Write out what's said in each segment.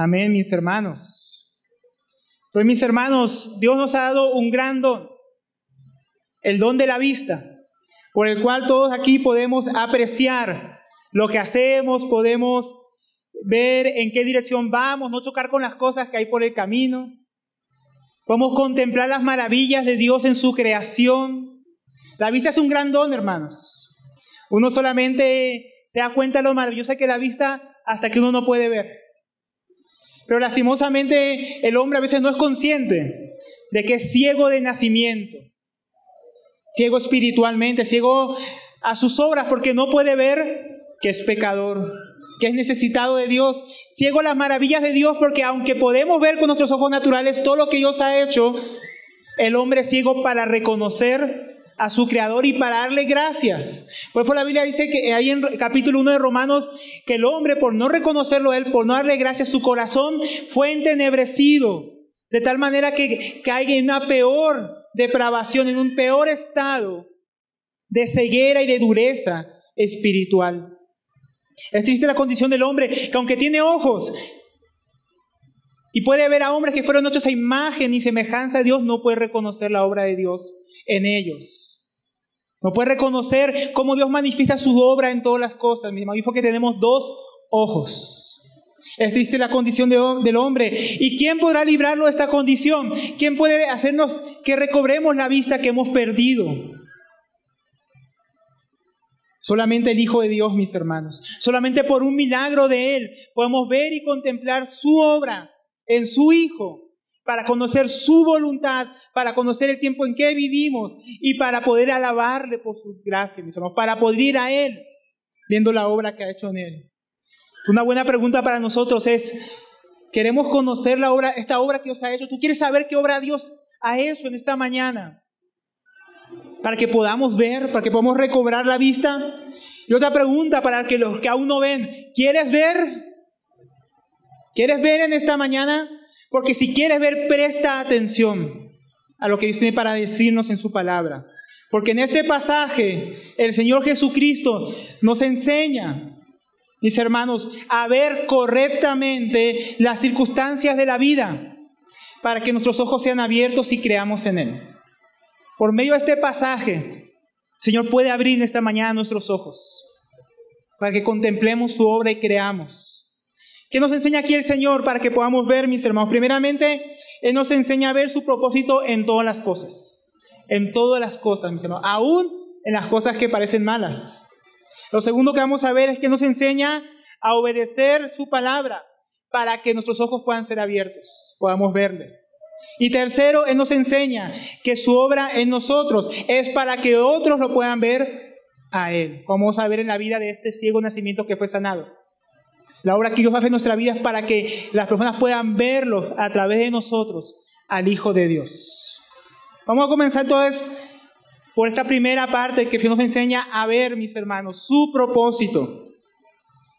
Amén, mis hermanos. Entonces, mis hermanos, Dios nos ha dado un gran don, el don de la vista, por el cual todos aquí podemos apreciar lo que hacemos, podemos ver en qué dirección vamos, no chocar con las cosas que hay por el camino. Podemos contemplar las maravillas de Dios en su creación. La vista es un gran don, hermanos. Uno solamente se da cuenta de lo maravillosa que es la vista hasta que uno no puede ver. Pero lastimosamente el hombre a veces no es consciente de que es ciego de nacimiento, ciego espiritualmente, ciego a sus obras, porque no puede ver que es pecador, que es necesitado de Dios, ciego a las maravillas de Dios, porque aunque podemos ver con nuestros ojos naturales todo lo que Dios ha hecho, el hombre es ciego para reconocer a su Creador y para darle gracias. Por eso la Biblia dice que ahí en capítulo 1 de Romanos, que el hombre, por no reconocerlo a Él, por no darle gracias, su corazón fue entenebrecido, de tal manera que caiga en una peor depravación, en un peor estado de ceguera y de dureza espiritual. Es triste la condición del hombre, que aunque tiene ojos y puede ver a hombres que fueron hechos a imagen y semejanza de Dios, no puede reconocer la obra de Dios en ellos. No puede reconocer cómo Dios manifiesta su obra en todas las cosas. Mis hermanos, porque tenemos dos ojos. Es triste la condición del hombre. ¿Y quién podrá librarlo de esta condición? ¿Quién puede hacernos que recobremos la vista que hemos perdido? Solamente el Hijo de Dios, mis hermanos. Solamente por un milagro de Él podemos ver y contemplar su obra en su Hijo, para conocer su voluntad, para conocer el tiempo en que vivimos y para poder alabarle por su gracia, mis hermanos, para poder ir a Él viendo la obra que ha hecho en Él. Una buena pregunta para nosotros es: ¿queremos conocer la obra, esta obra que Dios ha hecho? ¿Tú quieres saber qué obra Dios ha hecho en esta mañana? Para que podamos ver, para que podamos recobrar la vista. Y otra pregunta para los que aún no ven: ¿quieres ver? ¿Quieres ver en esta mañana? Porque si quieres ver, presta atención a lo que Dios tiene para decirnos en su palabra. Porque en este pasaje el Señor Jesucristo nos enseña, mis hermanos, a ver correctamente las circunstancias de la vida, para que nuestros ojos sean abiertos y creamos en Él. Por medio de este pasaje, el Señor puede abrir en esta mañana nuestros ojos, para que contemplemos su obra y creamos. ¿Qué nos enseña aquí el Señor para que podamos ver, mis hermanos? Primeramente, Él nos enseña a ver su propósito en todas las cosas. En todas las cosas, mis hermanos. Aún en las cosas que parecen malas. Lo segundo que vamos a ver es que nos enseña a obedecer su palabra para que nuestros ojos puedan ser abiertos, podamos verle. Y tercero, Él nos enseña que su obra en nosotros es para que otros lo puedan ver a Él. Como vamos a ver en la vida de este ciego nacimiento que fue sanado. La obra que Dios hace en nuestra vida es para que las personas puedan verlos a través de nosotros al Hijo de Dios. Vamos a comenzar entonces por esta primera parte que Dios nos enseña a ver, mis hermanos, su propósito.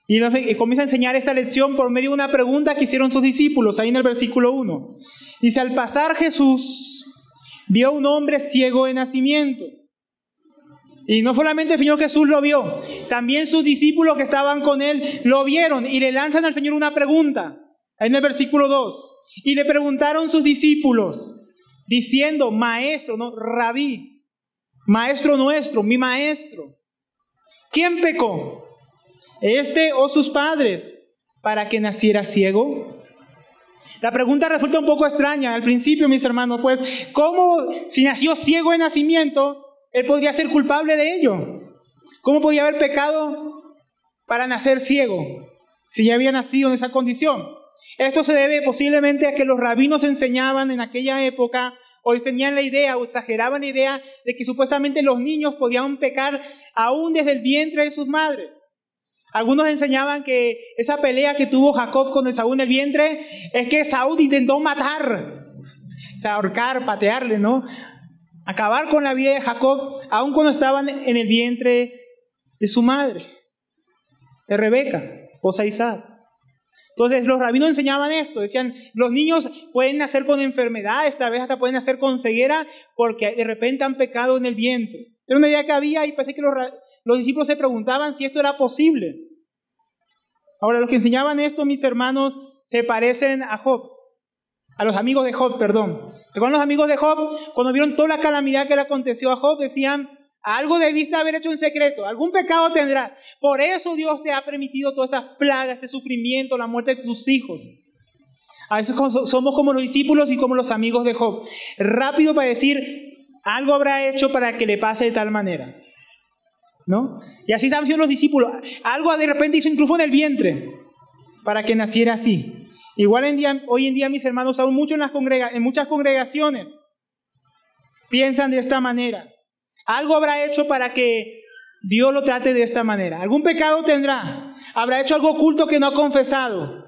Y comienza a enseñar esta lección por medio de una pregunta que hicieron sus discípulos, ahí en el versículo 1. Dice: al pasar Jesús vio a un hombre ciego de nacimiento. Y no solamente el Señor Jesús lo vio, también sus discípulos que estaban con Él lo vieron y le lanzan al Señor una pregunta, ahí en el versículo 2. Y le preguntaron sus discípulos, diciendo: maestro, no, rabí, maestro nuestro, mi maestro, ¿quién pecó? ¿Este o sus padres para que naciera ciego? La pregunta resulta un poco extraña al principio, mis hermanos, pues, ¿cómo si nació ciego de nacimiento, él podría ser culpable de ello? ¿Cómo podía haber pecado para nacer ciego si ya había nacido en esa condición? Esto se debe posiblemente a que los rabinos enseñaban en aquella época, o tenían la idea, o exageraban la idea de que supuestamente los niños podían pecar aún desde el vientre de sus madres. Algunos enseñaban que esa pelea que tuvo Jacob con Esaú en el vientre es que Esaú intentó matar, o sea, ahorcar, patearle, ¿no? Acabar con la vida de Jacob, aun cuando estaban en el vientre de su madre, de Rebeca, esposa de Isaac. Entonces los rabinos enseñaban esto, decían: los niños pueden nacer con enfermedades, tal vez hasta pueden nacer con ceguera, porque de repente han pecado en el vientre. Era una idea que había y parece que los discípulos se preguntaban si esto era posible. Ahora, los que enseñaban esto, mis hermanos, se parecen a Job, a los amigos de Job, perdón. ¿Recuerdan los amigos de Job? Cuando vieron toda la calamidad que le aconteció a Job, decían, algo debiste haber hecho en secreto, algún pecado tendrás. Por eso Dios te ha permitido todas estas plagas, este sufrimiento, la muerte de tus hijos. A veces somos como los discípulos y como los amigos de Job. Rápido para decir, algo habrá hecho para que le pase de tal manera, ¿no? Y así han sido los discípulos. Algo de repente hizo incluso en el vientre para que naciera así. Igual hoy en día, mis hermanos, aún mucho en muchas congregaciones piensan de esta manera. Algo habrá hecho para que Dios lo trate de esta manera. Algún pecado tendrá. Habrá hecho algo oculto que no ha confesado.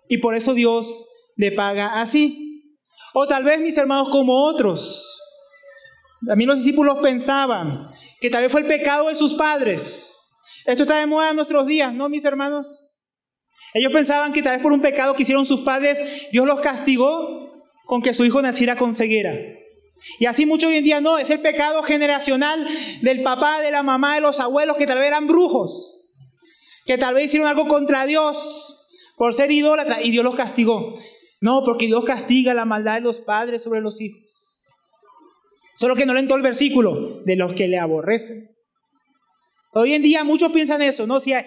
Y por eso Dios le paga así. O tal vez, mis hermanos, como otros. También los discípulos pensaban que tal vez fue el pecado de sus padres. Esto está de moda en nuestros días, ¿no, mis hermanos? Ellos pensaban que tal vez por un pecado que hicieron sus padres, Dios los castigó con que su hijo naciera con ceguera. Y así mucho hoy en día no, es el pecado generacional del papá, de la mamá, de los abuelos, que tal vez eran brujos, que tal vez hicieron algo contra Dios por ser idólatras y Dios los castigó. No, porque Dios castiga la maldad de los padres sobre los hijos. Solo que no leen todo el versículo, de los que le aborrecen. Hoy en día muchos piensan eso, ¿no? Si hay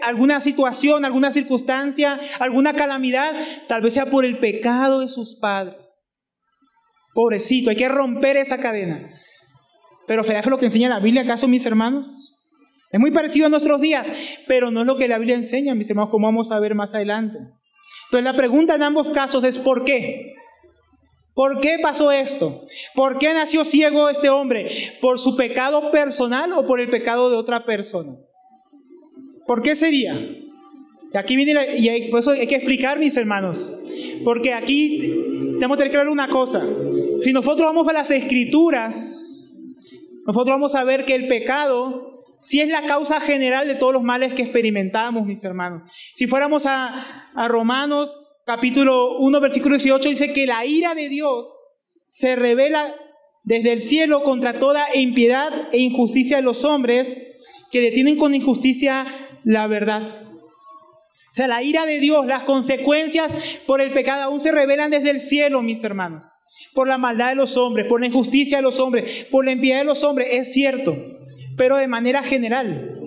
alguna situación, alguna circunstancia, alguna calamidad, tal vez sea por el pecado de sus padres. Pobrecito, hay que romper esa cadena. Pero ¿será lo que enseña la Biblia acaso, mis hermanos? Es muy parecido a nuestros días, pero no es lo que la Biblia enseña, mis hermanos, como vamos a ver más adelante. Entonces la pregunta en ambos casos es ¿por qué? ¿Por qué pasó esto? ¿Por qué nació ciego este hombre? ¿Por su pecado personal o por el pecado de otra persona? ¿Por qué sería? Y aquí viene, por eso hay que explicar, mis hermanos, porque aquí tenemos que tener claro una cosa. Si nosotros vamos a las Escrituras, nosotros vamos a ver que el pecado sí es la causa general de todos los males que experimentamos, mis hermanos. Si fuéramos a Romanos capítulo 1, versículo 18, dice que la ira de Dios se revela desde el cielo contra toda impiedad e injusticia de los hombres que detienen con injusticia la verdad. O sea, la ira de Dios, las consecuencias por el pecado aún se revelan desde el cielo, mis hermanos. Por la maldad de los hombres, por la injusticia de los hombres, por la impiedad de los hombres, es cierto, pero de manera general.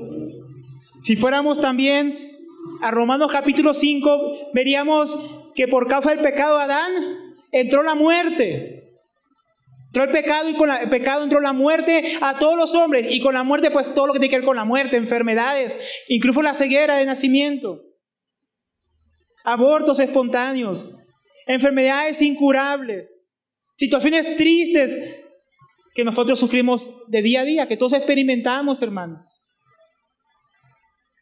Si fuéramos también a Romanos capítulo 5, veríamos que por causa del pecado de Adán entró la muerte. Entró el pecado y con el pecado entró la muerte a todos los hombres. Y con la muerte, pues todo lo que tiene que ver con la muerte, enfermedades, incluso la ceguera de nacimiento, abortos espontáneos, enfermedades incurables, situaciones tristes que nosotros sufrimos de día a día, que todos experimentamos, hermanos.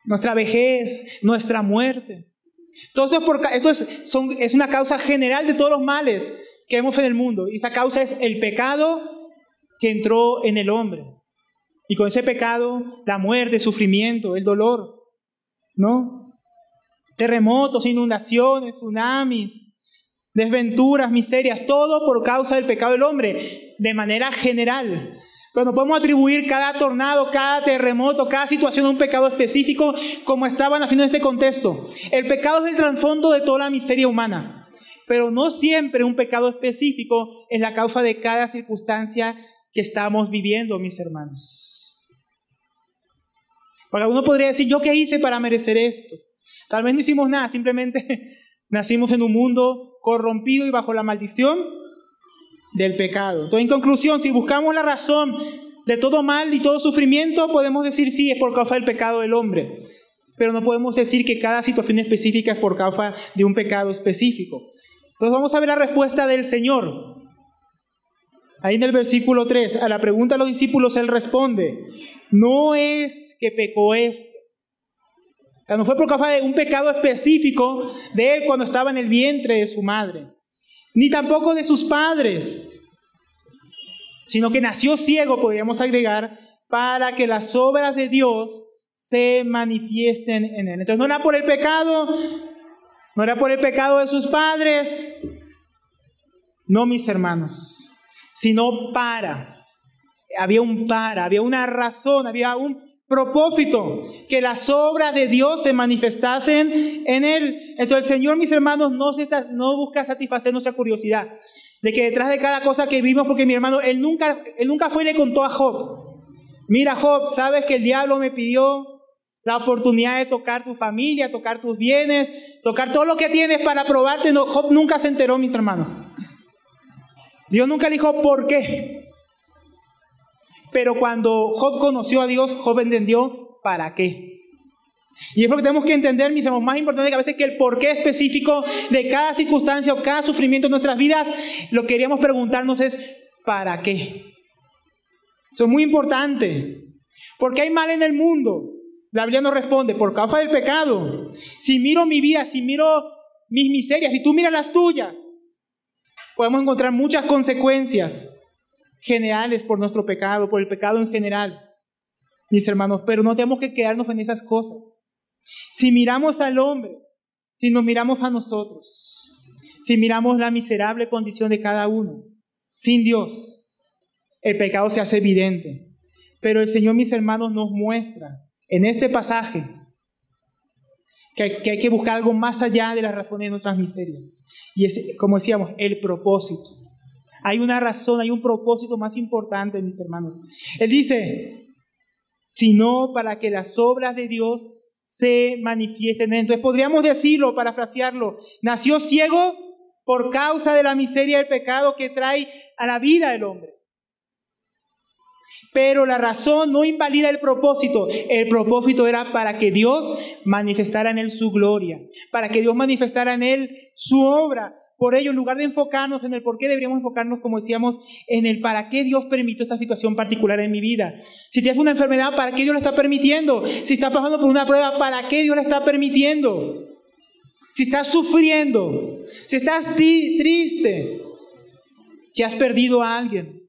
Nuestra vejez, nuestra muerte. Todo esto es una causa general de todos los males que vemos en el mundo. Y esa causa es el pecado que entró en el hombre. Y con ese pecado, la muerte, el sufrimiento, el dolor, ¿no? Terremotos, inundaciones, tsunamis, desventuras, miserias, todo por causa del pecado del hombre, de manera general. Pero no podemos atribuir cada tornado, cada terremoto, cada situación a un pecado específico como estaban haciendo en este contexto. El pecado es el trasfondo de toda la miseria humana, pero no siempre un pecado específico es la causa de cada circunstancia que estamos viviendo, mis hermanos. Porque uno podría decir, ¿yo qué hice para merecer esto? Tal vez no hicimos nada, simplemente nacimos en un mundo corrompido y bajo la maldición del pecado. Entonces, en conclusión, si buscamos la razón de todo mal y todo sufrimiento, podemos decir sí, es por causa del pecado del hombre. Pero no podemos decir que cada situación específica es por causa de un pecado específico. Entonces vamos a ver la respuesta del Señor. Ahí en el versículo 3, a la pregunta de los discípulos, Él responde, no es que pecó este. O sea, no fue por causa de un pecado específico de Él cuando estaba en el vientre de su madre, ni tampoco de sus padres, sino que nació ciego, podríamos agregar, para que las obras de Dios se manifiesten en Él. Entonces no era por el pecado, no era por el pecado de sus padres, no, mis hermanos, sino había una razón, había un propósito, que las obras de Dios se manifestasen en él. Entonces el Señor, mis hermanos, no busca satisfacer nuestra curiosidad de que detrás de cada cosa que vimos, porque mi hermano, él nunca fue y le contó a Job: mira, Job, sabes que el diablo me pidió la oportunidad de tocar tu familia, tocar tus bienes, tocar todo lo que tienes para probarte. No, Job nunca se enteró, mis hermanos. Dios nunca le dijo por qué. Pero cuando Job conoció a Dios, Job entendió para qué. Y es lo que tenemos que entender, mis hermanos, más importante que a veces que el porqué específico de cada circunstancia o cada sufrimiento en nuestras vidas, lo que queríamos preguntarnos es ¿para qué? Eso es muy importante. ¿Por qué hay mal en el mundo? La Biblia nos responde: por causa del pecado. Si miro mi vida, si miro mis miserias, si tú miras las tuyas, podemos encontrar muchas consecuencias generales por nuestro pecado, por el pecado en general, mis hermanos, pero no tenemos que quedarnos en esas cosas. Si miramos al hombre, si nos miramos a nosotros, si miramos la miserable condición de cada uno, sin Dios, el pecado se hace evidente. Pero el Señor, mis hermanos, nos muestra en este pasaje que hay que buscar algo más allá de las razones de nuestras miserias. Y es, como decíamos, el propósito. Hay una razón, hay un propósito más importante, mis hermanos. Él dice: sino para que las obras de Dios se manifiesten. Entonces podríamos decirlo, parafrasearlo: nació ciego por causa de la miseria del pecado que trae a la vida del hombre. Pero la razón no invalida el propósito. El propósito era para que Dios manifestara en él su gloria, para que Dios manifestara en él su obra. Por ello, en lugar de enfocarnos en el por qué, deberíamos enfocarnos, como decíamos, en el para qué Dios permitió esta situación particular en mi vida. Si tienes una enfermedad, ¿para qué Dios la está permitiendo? Si estás pasando por una prueba, ¿para qué Dios la está permitiendo? Si estás sufriendo, si estás triste, si has perdido a alguien,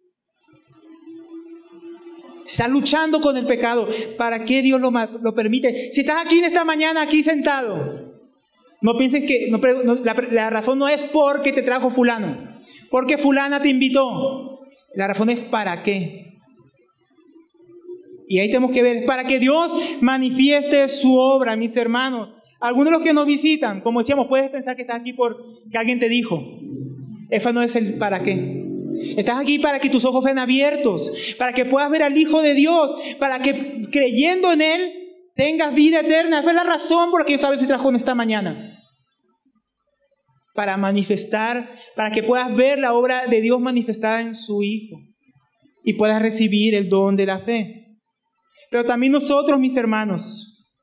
si estás luchando con el pecado, ¿para qué Dios lo permite? Si estás aquí en esta mañana, aquí sentado, no pienses que la razón no es porque te trajo fulano, porque fulana te invitó. La razón es para qué. Y ahí tenemos que ver, es para que Dios manifieste su obra, mis hermanos. Algunos de los que nos visitan, como decíamos, puedes pensar que estás aquí porque alguien te dijo. Eso no es el para qué. Estás aquí para que tus ojos sean abiertos, para que puedas ver al Hijo de Dios, para que creyendo en Él tengas vida eterna. Esa es la razón por la que Dios a veces trajo en esta mañana. Para manifestar, para que puedas ver la obra de Dios manifestada en su Hijo y puedas recibir el don de la fe. Pero también nosotros, mis hermanos,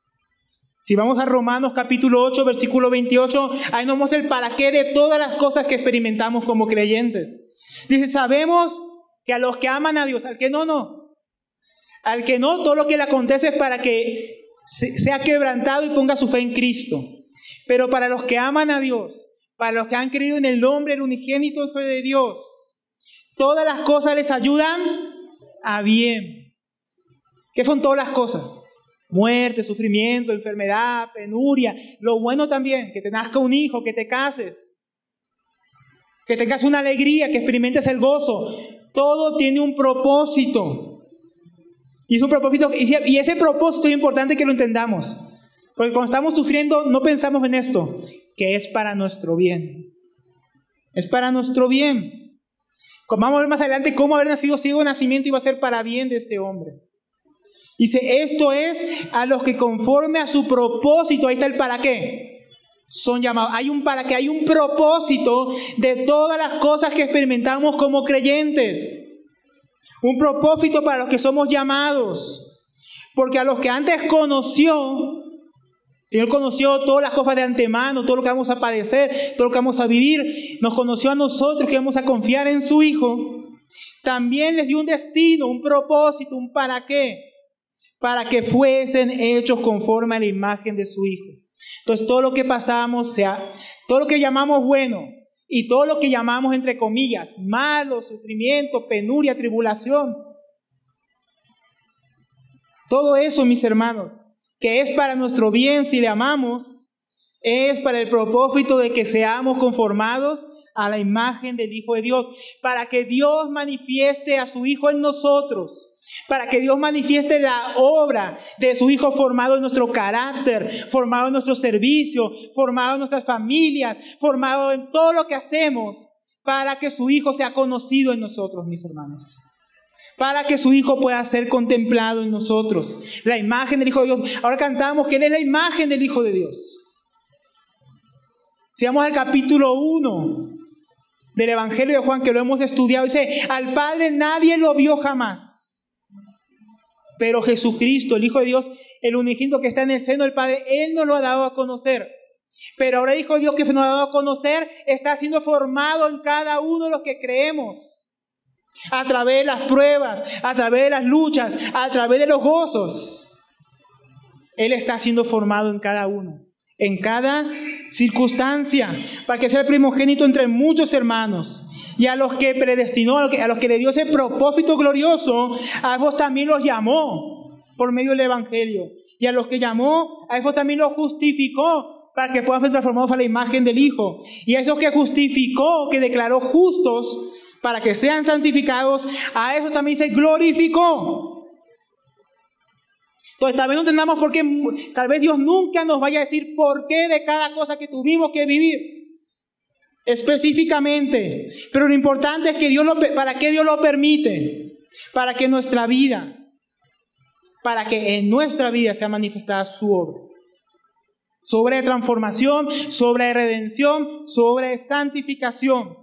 si vamos a Romanos capítulo 8, versículo 28, ahí nos muestra el para qué de todas las cosas que experimentamos como creyentes. Dice: sabemos que a los que aman a Dios, al que no, todo lo que le acontece es para que sea quebrantado y ponga su fe en Cristo. Pero para los que aman a Dios, para los que han creído en el nombre del unigénito Hijo de Dios, todas las cosas les ayudan a bien. ¿Qué son todas las cosas? Muerte, sufrimiento, enfermedad, penuria. Lo bueno también, que te nazca un hijo, que te cases, que tengas una alegría, que experimentes el gozo. Todo tiene un propósito. Y es un propósito, y ese propósito es importante que lo entendamos. Porque cuando estamos sufriendo no pensamos en esto, que es para nuestro bien. Es para nuestro bien. Vamos a ver más adelante cómo haber nacido ciego de nacimiento iba a ser para bien de este hombre. Dice: esto es a los que conforme a su propósito, ahí está el para qué, son llamados. Hay un para qué, hay un propósito de todas las cosas que experimentamos como creyentes. Un propósito para los que somos llamados. Porque a los que antes conoció, el Señor conoció todas las cosas de antemano, todo lo que vamos a padecer, todo lo que vamos a vivir. Nos conoció a nosotros que vamos a confiar en su Hijo. También les dio un destino, un propósito, un para qué. Para que fuesen hechos conforme a la imagen de su Hijo. Entonces todo lo que pasamos, todo lo que llamamos bueno y todo lo que llamamos entre comillas malo, sufrimiento, penuria, tribulación, todo eso, mis hermanos, que es para nuestro bien si le amamos, es para el propósito de que seamos conformados a la imagen del Hijo de Dios, para que Dios manifieste a su Hijo en nosotros. para que Dios manifieste la obra de su Hijo formado en nuestro carácter, formado en nuestro servicio, formado en nuestras familias, formado en todo lo que hacemos, para que su Hijo sea conocido en nosotros, mis hermanos. Para que su Hijo pueda ser contemplado en nosotros. La imagen del Hijo de Dios. Ahora cantamos que Él es la imagen del Hijo de Dios. Si vamos al capítulo 1 del Evangelio de Juan, que lo hemos estudiado, dice: al Padre nadie lo vio jamás, pero Jesucristo, el Hijo de Dios, el unigénito que está en el seno del Padre, Él nos lo ha dado a conocer. Pero ahora el Hijo de Dios que nos ha dado a conocer está siendo formado en cada uno de los que creemos, a través de las pruebas, a través de las luchas, a través de los gozos. Él está siendo formado en cada uno, en cada circunstancia, para que sea el primogénito entre muchos hermanos. Y a los que predestinó, a los que le dio ese propósito glorioso, a esos también los llamó por medio del Evangelio. Y a los que llamó, a esos también los justificó, para que puedan ser transformados a la imagen del Hijo. Y a esos que justificó, que declaró justos, para que sean santificados, a esos también se glorificó. Entonces tal vez no entendamos por qué, tal vez Dios nunca nos vaya a decir por qué de cada cosa que tuvimos que vivir específicamente, pero lo importante es que ¿para qué Dios lo permite? Para que nuestra vida, para que en nuestra vida sea manifestada su obra, su obra de transformación, su obra de redención, su obra de santificación.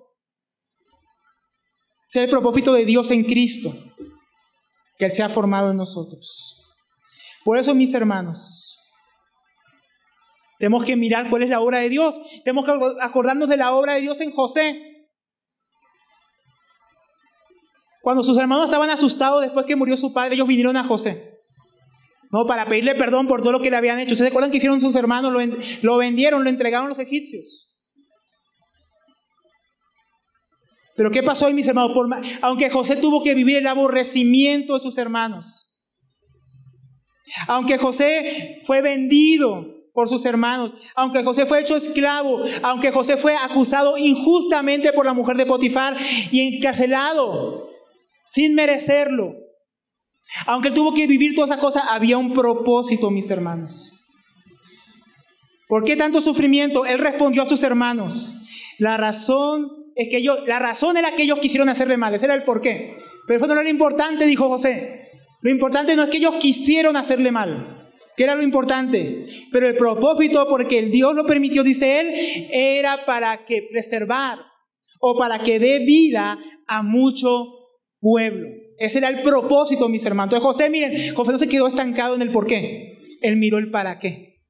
Ese es el propósito de Dios en Cristo, que Él sea formado en nosotros. Por eso, mis hermanos, tenemos que mirar cuál es la obra de Dios. Tenemos que acordarnos de la obra de Dios en José. Cuando sus hermanos estaban asustados después que murió su padre, ellos vinieron a José, ¿no?, para pedirle perdón por todo lo que le habían hecho. ¿Ustedes se acuerdan que hicieron sus hermanos? Lo vendieron, lo entregaron a los egipcios. Pero ¿qué pasó ahí, mis hermanos? Aunque José tuvo que vivir el aborrecimiento de sus hermanos, aunque José fue vendido por sus hermanos, aunque José fue hecho esclavo, aunque José fue acusado injustamente por la mujer de Potifar y encarcelado sin merecerlo, aunque él tuvo que vivir todas esas cosas, había un propósito, mis hermanos. ¿Por qué tanto sufrimiento? Él respondió a sus hermanos: la razón era que ellos quisieron hacerle mal. Ese era el porqué. Pero eso no era lo importante, dijo José. Lo importante no es que ellos quisieron hacerle mal, que era lo importante, pero el propósito, porque el Dios lo permitió, dice él, era para que preservar o para que dé vida a mucho pueblo. Ese era el propósito, mis hermanos. Entonces José, miren, José no se quedó estancado en el por qué, él miró el para qué.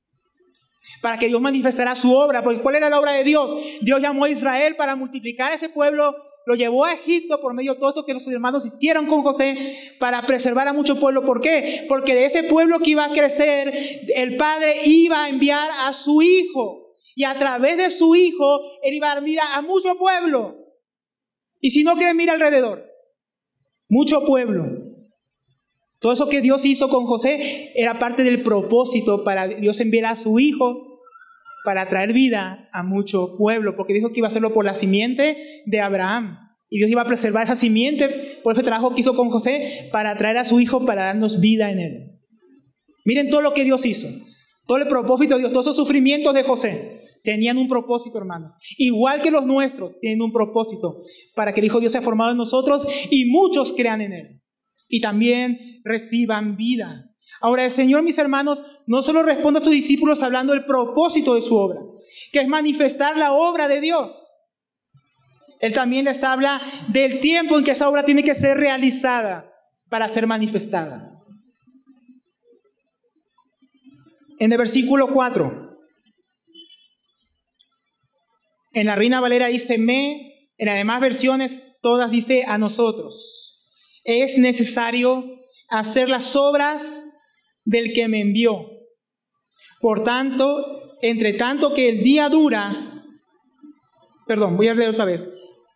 Para que Dios manifestara su obra, porque ¿cuál era la obra de Dios? Dios llamó a Israel para multiplicar ese pueblo. Lo llevó a Egipto por medio de todo esto que los hermanos hicieron con José para preservar a mucho pueblo. ¿Por qué? Porque de ese pueblo que iba a crecer, el Padre iba a enviar a su Hijo. Y a través de su Hijo, Él iba a dar vida a mucho pueblo. Y si no creen, mira alrededor. Mucho pueblo. Todo eso que Dios hizo con José era parte del propósito para Dios enviar a su Hijo para traer vida a mucho pueblo, porque dijo que iba a hacerlo por la simiente de Abraham. Y Dios iba a preservar esa simiente por ese trabajo que hizo con José para traer a su Hijo para darnos vida en él. Miren todo lo que Dios hizo, todo el propósito de Dios, todos esos sufrimientos de José tenían un propósito, hermanos. Igual que los nuestros tienen un propósito para que el Hijo de Dios sea formado en nosotros y muchos crean en él y también reciban vida. Ahora el Señor, mis hermanos, no solo responde a sus discípulos hablando del propósito de su obra, que es manifestar la obra de Dios. Él también les habla del tiempo en que esa obra tiene que ser realizada para ser manifestada. En el versículo 4, en la Reina Valera dice me, en las demás versiones todas dice a nosotros. Es necesario hacer las obras del que me envió. Por tanto, entre tanto que el día dura, voy a leer otra vez.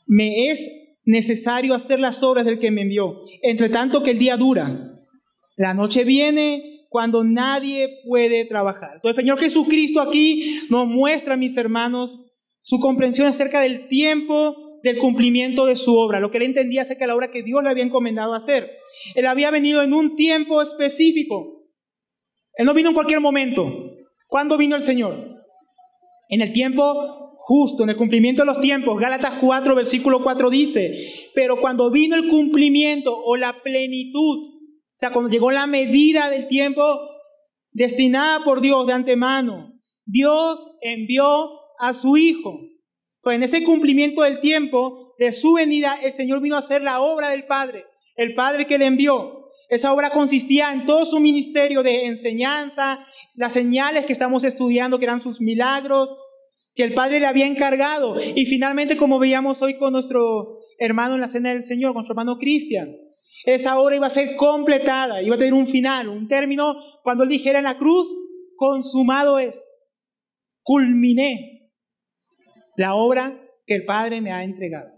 Me es necesario hacer las obras del que me envió. Entre tanto que el día dura, la noche viene cuando nadie puede trabajar. Entonces el Señor Jesucristo aquí nos muestra, mis hermanos, su comprensión acerca del tiempo del cumplimiento de su obra, lo que él entendía acerca de la obra que Dios le había encomendado hacer. Él había venido en un tiempo específico. Él no vino en cualquier momento. ¿Cuándo vino el Señor? En el tiempo justo, en el cumplimiento de los tiempos. Gálatas 4, versículo 4 dice, pero cuando vino el cumplimiento o la plenitud, o sea, cuando llegó la medida del tiempo destinada por Dios de antemano, Dios envió a su Hijo. Pues en ese cumplimiento del tiempo de su venida, el Señor vino a hacer la obra del Padre, el Padre que le envió. Esa obra consistía en todo su ministerio de enseñanza, las señales que estamos estudiando, que eran sus milagros, que el Padre le había encargado. Y finalmente, como veíamos hoy con nuestro hermano en la cena del Señor, con nuestro hermano Cristian, esa obra iba a ser completada, iba a tener un final, un término, cuando Él dijera en la cruz, consumado es, culminé la obra que el Padre me ha entregado.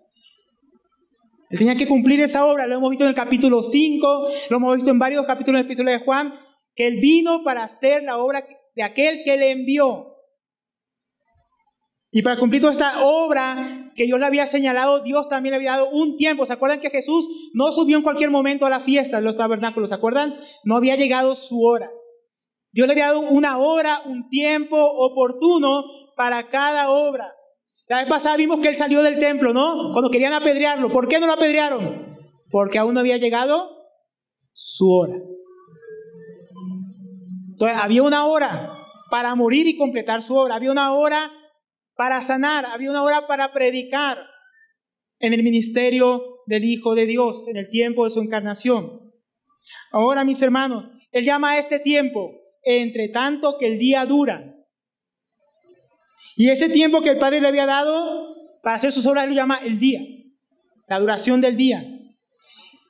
Él tenía que cumplir esa obra, lo hemos visto en el capítulo 5, lo hemos visto en varios capítulos del epístola de Juan, que Él vino para hacer la obra de aquel que le envió. Y para cumplir toda esta obra que Dios le había señalado, Dios también le había dado un tiempo. ¿Se acuerdan que Jesús no subió en cualquier momento a la fiesta de los tabernáculos? ¿Se acuerdan? No había llegado su hora. Dios le había dado una hora, un tiempo oportuno para cada obra. La vez pasada vimos que Él salió del templo, ¿no? Cuando querían apedrearlo. ¿Por qué no lo apedrearon? Porque aún no había llegado su hora. Entonces había una hora para morir y completar su obra. Había una hora para sanar. Había una hora para predicar en el ministerio del Hijo de Dios, en el tiempo de su encarnación. Ahora, mis hermanos, Él llama a este tiempo, entre tanto que el día dura. Y ese tiempo que el Padre le había dado para hacer sus obras, Él lo llama el día, la duración del día.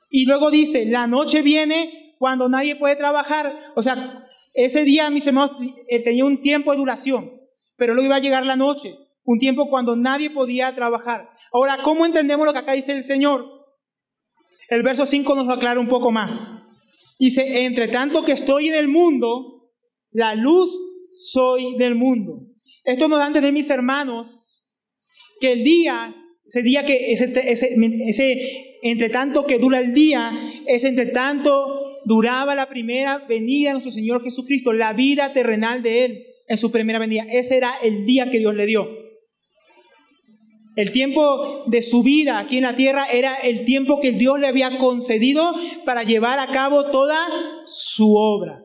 Y luego dice, la noche viene cuando nadie puede trabajar. O sea, ese día, mis hermanos, tenía un tiempo de duración, pero luego iba a llegar la noche, un tiempo cuando nadie podía trabajar. Ahora, ¿cómo entendemos lo que acá dice el Señor? El verso 5 nos lo aclara un poco más. Dice, entre tanto que estoy en el mundo, la luz soy del mundo. Esto nos da a entender, mis hermanos, que el día, ese entre tanto que dura el día, es entre tanto duraba la primera venida de nuestro Señor Jesucristo, la vida terrenal de Él en su primera venida. Ese era el día que Dios le dio. El tiempo de su vida aquí en la tierra era el tiempo que Dios le había concedido para llevar a cabo toda su obra.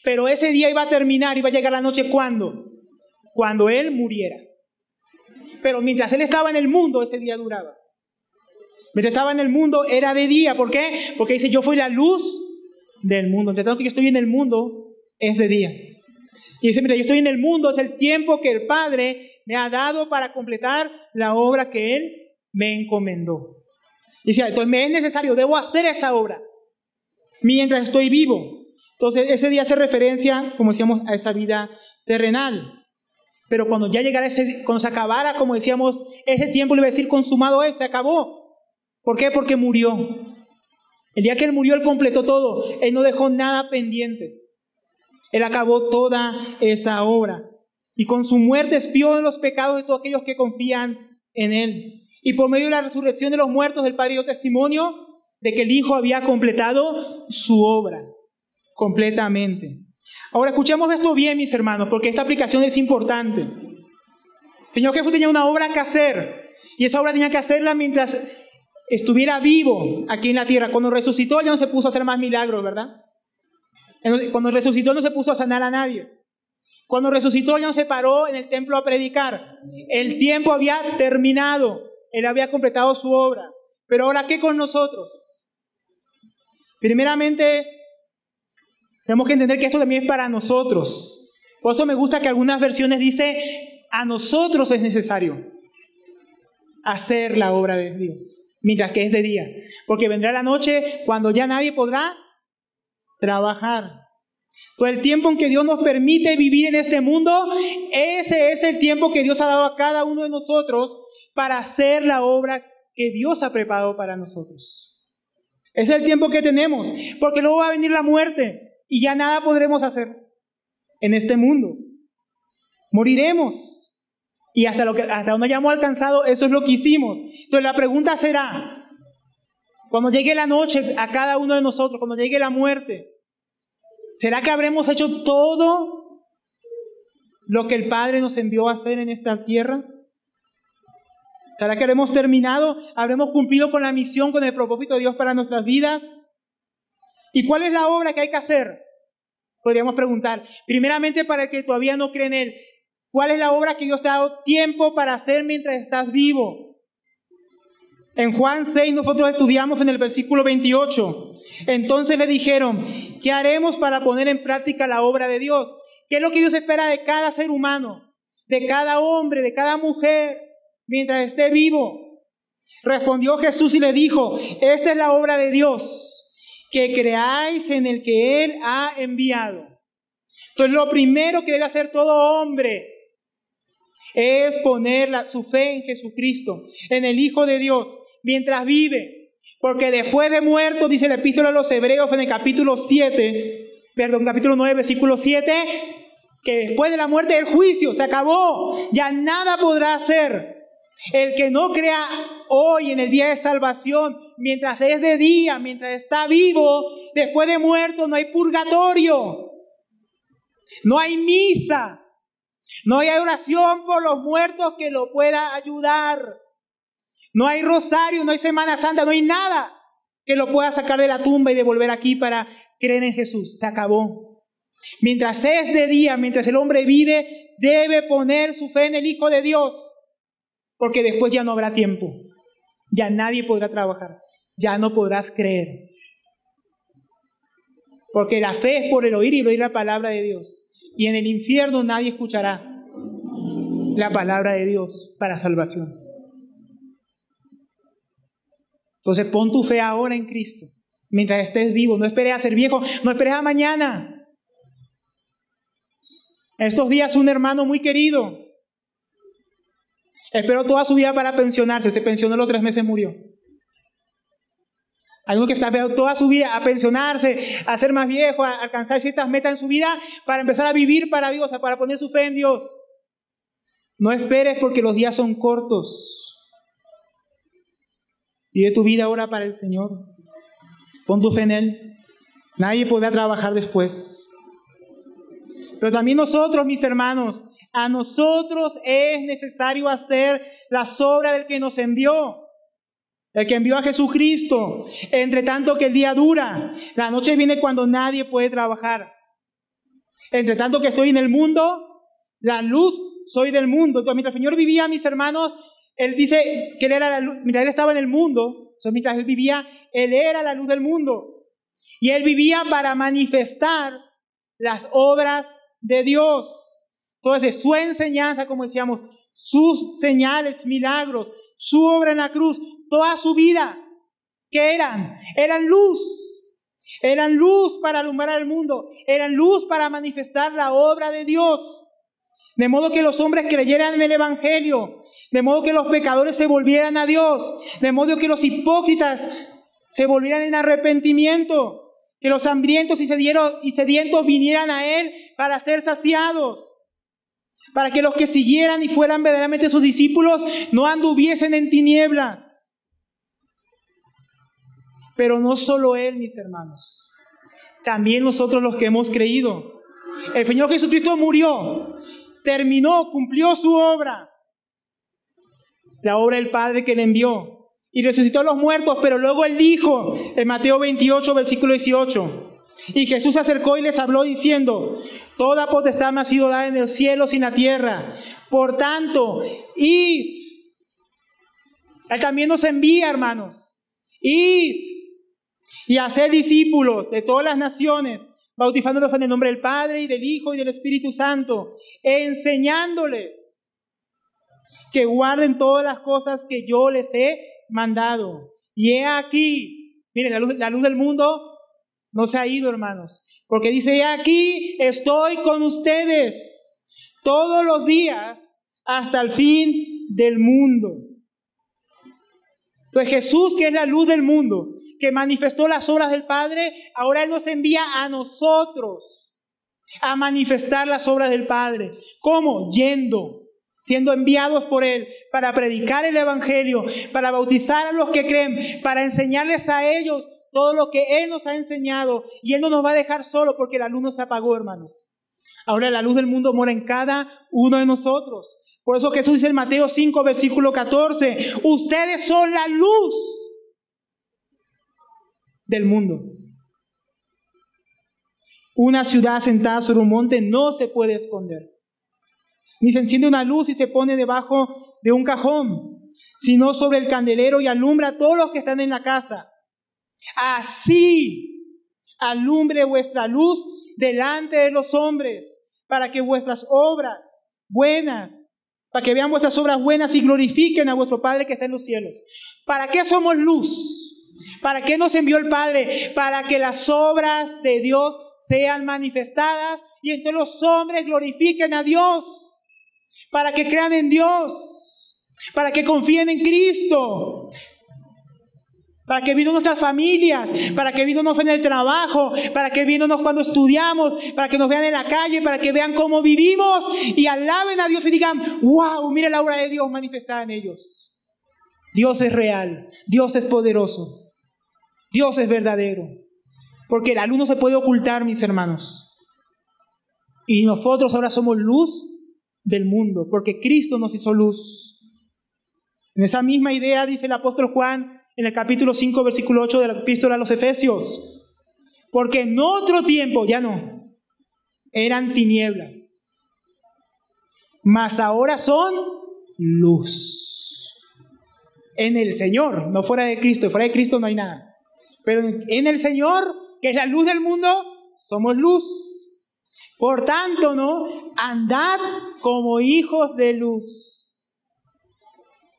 Pero ese día iba a terminar, iba a llegar la noche, ¿cuándo? Cuando Él muriera. Pero mientras Él estaba en el mundo, ese día duraba. Mientras estaba en el mundo, era de día. ¿Por qué? Porque dice, yo fui la luz del mundo. Entre tanto que yo estoy en el mundo, es de día. Y dice, mira, yo estoy en el mundo, es el tiempo que el Padre me ha dado para completar la obra que Él me encomendó. Y dice, entonces me es necesario, debo hacer esa obra mientras estoy vivo. Entonces ese día hace referencia, como decíamos, a esa vida terrenal. Pero cuando ya llegara cuando se acabara, como decíamos, ese tiempo le iba a decir consumado es, se acabó. ¿Por qué? Porque murió. El día que Él murió, Él completó todo. Él no dejó nada pendiente. Él acabó toda esa obra. Y con su muerte expió los pecados de todos aquellos que confían en Él. Y por medio de la resurrección de los muertos, el Padre dio testimonio de que el Hijo había completado su obra completamente. Ahora escuchemos esto bien, mis hermanos, porque esta aplicación es importante. El Señor Jesús tenía una obra que hacer, y esa obra tenía que hacerla mientras estuviera vivo aquí en la tierra. Cuando resucitó, ya no se puso a hacer más milagros, ¿verdad? Cuando resucitó, no se puso a sanar a nadie. Cuando resucitó, ya no se paró en el templo a predicar. El tiempo había terminado. Él había completado su obra. Pero ahora, ¿qué con nosotros? Primeramente, tenemos que entender que esto también es para nosotros. Por eso me gusta que algunas versiones dice, a nosotros es necesario hacer la obra de Dios, mientras que es de día. Porque vendrá la noche cuando ya nadie podrá trabajar. Todo el tiempo en que Dios nos permite vivir en este mundo, ese es el tiempo que Dios ha dado a cada uno de nosotros para hacer la obra que Dios ha preparado para nosotros. Ese es el tiempo que tenemos, porque luego va a venir la muerte y ya nada podremos hacer en este mundo. Moriremos. Y hasta donde hayamos alcanzado, eso es lo que hicimos. Entonces la pregunta será, cuando llegue la noche a cada uno de nosotros, cuando llegue la muerte, ¿será que habremos hecho todo lo que el Padre nos envió a hacer en esta tierra? ¿Será que habremos terminado? ¿Habremos cumplido con la misión, con el propósito de Dios para nuestras vidas? ¿Y cuál es la obra que hay que hacer? Podríamos preguntar. Primeramente, para el que todavía no cree en Él, ¿cuál es la obra que Dios te ha dado tiempo para hacer mientras estás vivo? En Juan 6 nosotros estudiamos en el versículo 28. Entonces le dijeron, ¿qué haremos para poner en práctica la obra de Dios? ¿Qué es lo que Dios espera de cada ser humano, de cada hombre, de cada mujer, mientras esté vivo? Respondió Jesús y le dijo, esta es la obra de Dios, que creáis en el que Él ha enviado. Entonces lo primero que debe hacer todo hombre es poner su fe en Jesucristo, en el Hijo de Dios, mientras vive. Porque después de muerto, dice la epístola a los Hebreos en el capítulo 9, versículo 7, que después de la muerte el juicio se acabó, ya nada podrá hacer. El que no crea hoy en el día de salvación, mientras es de día, mientras está vivo, después de muerto no hay purgatorio, no hay misa, no hay oración por los muertos que lo pueda ayudar, no hay rosario, no hay Semana Santa, no hay nada que lo pueda sacar de la tumba y devolver aquí para creer en Jesús. Se acabó. Mientras es de día, mientras el hombre vive, debe poner su fe en el Hijo de Dios, porque después ya no habrá tiempo, ya nadie podrá trabajar, ya no podrás creer, porque la fe es por el oír y el oír la palabra de Dios, y en el infierno nadie escuchará la palabra de Dios para salvación. Entonces pon tu fe ahora en Cristo, mientras estés vivo. No esperes a ser viejo, no esperes a mañana. Estos días un hermano muy querido esperó toda su vida para pensionarse, se pensionó a los 3 meses, murió. Hay uno que está esperando toda su vida a pensionarse, a ser más viejo, a alcanzar ciertas metas en su vida para empezar a vivir para Dios, para poner su fe en Dios. No esperes, porque los días son cortos. Vive tu vida ahora para el Señor. Pon tu fe en Él. Nadie podrá trabajar después. Pero también nosotros, mis hermanos, a nosotros es necesario hacer las obras del que nos envió, el que envió a Jesucristo. Entre tanto que el día dura, la noche viene cuando nadie puede trabajar. Entre tanto que estoy en el mundo, la luz soy del mundo. Entonces, mientras el Señor vivía, mis hermanos, Él dice que Él era la luz. Mientras Él estaba en el mundo, mientras Él vivía, Él era la luz del mundo. Y Él vivía para manifestar las obras de Dios. Entonces, su enseñanza, como decíamos, sus señales, milagros, su obra en la cruz, toda su vida, ¿qué eran? Eran luz. Eran luz para alumbrar al mundo. Eran luz para manifestar la obra de Dios. De modo que los hombres creyeran en el Evangelio. De modo que los pecadores se volvieran a Dios. De modo que los hipócritas se volvieran en arrepentimiento. Que los hambrientos y sedientos vinieran a Él para ser saciados. Para que los que siguieran y fueran verdaderamente sus discípulos no anduviesen en tinieblas. Pero no solo Él, mis hermanos. También nosotros los que hemos creído. El Señor Jesucristo murió, terminó, cumplió su obra. La obra del Padre que le envió. Y resucitó a los muertos, pero luego Él dijo, en Mateo 28, versículo 18... Y Jesús se acercó y les habló diciendo, toda potestad me ha sido dada en los cielos y en la tierra. Por tanto, id. Él también nos envía, hermanos. Id y haced discípulos de todas las naciones, bautizándolos en el nombre del Padre y del Hijo y del Espíritu Santo, enseñándoles que guarden todas las cosas que yo les he mandado. Y he aquí, miren, la luz del mundo no se ha ido, hermanos, porque dice, aquí estoy con ustedes todos los días hasta el fin del mundo. Entonces Jesús, que es la luz del mundo, que manifestó las obras del Padre, ahora Él nos envía a nosotros a manifestar las obras del Padre. ¿Cómo? Yendo, siendo enviados por Él para predicar el Evangelio, para bautizar a los que creen, para enseñarles a ellos todo lo que Él nos ha enseñado. Y Él no nos va a dejar solo porque la luz no se apagó, hermanos. Ahora la luz del mundo mora en cada uno de nosotros. Por eso Jesús dice en Mateo 5, versículo 14, ustedes son la luz del mundo. Una ciudad sentada sobre un monte no se puede esconder. Ni se enciende una luz y se pone debajo de un cajón, sino sobre el candelero y alumbra a todos los que están en la casa. Así alumbre vuestra luz delante de los hombres, para que vuestras obras buenas, para que vean vuestras obras buenas y glorifiquen a vuestro Padre que está en los cielos. ¿Para qué somos luz? ¿Para qué nos envió el Padre? Para que las obras de Dios sean manifestadas y entonces los hombres glorifiquen a Dios. Para que crean en Dios, para que confíen en Cristo, para que vino nuestras familias, para que vino en el trabajo, para que vino cuando estudiamos, para que nos vean en la calle, para que vean cómo vivimos y alaben a Dios y digan, wow, mira la obra de Dios manifestada en ellos. Dios es real, Dios es poderoso, Dios es verdadero, porque la luz no se puede ocultar, mis hermanos. Y nosotros ahora somos luz del mundo, porque Cristo nos hizo luz. En esa misma idea dice el apóstol Juan en el capítulo 5, versículo 8 de la epístola a los Efesios, porque en otro tiempo, ya no, eran tinieblas, mas ahora son luz. En el Señor, no fuera de Cristo, fuera de Cristo no hay nada, pero en el Señor, que es la luz del mundo, somos luz. Por tanto, ¿no? Andad como hijos de luz.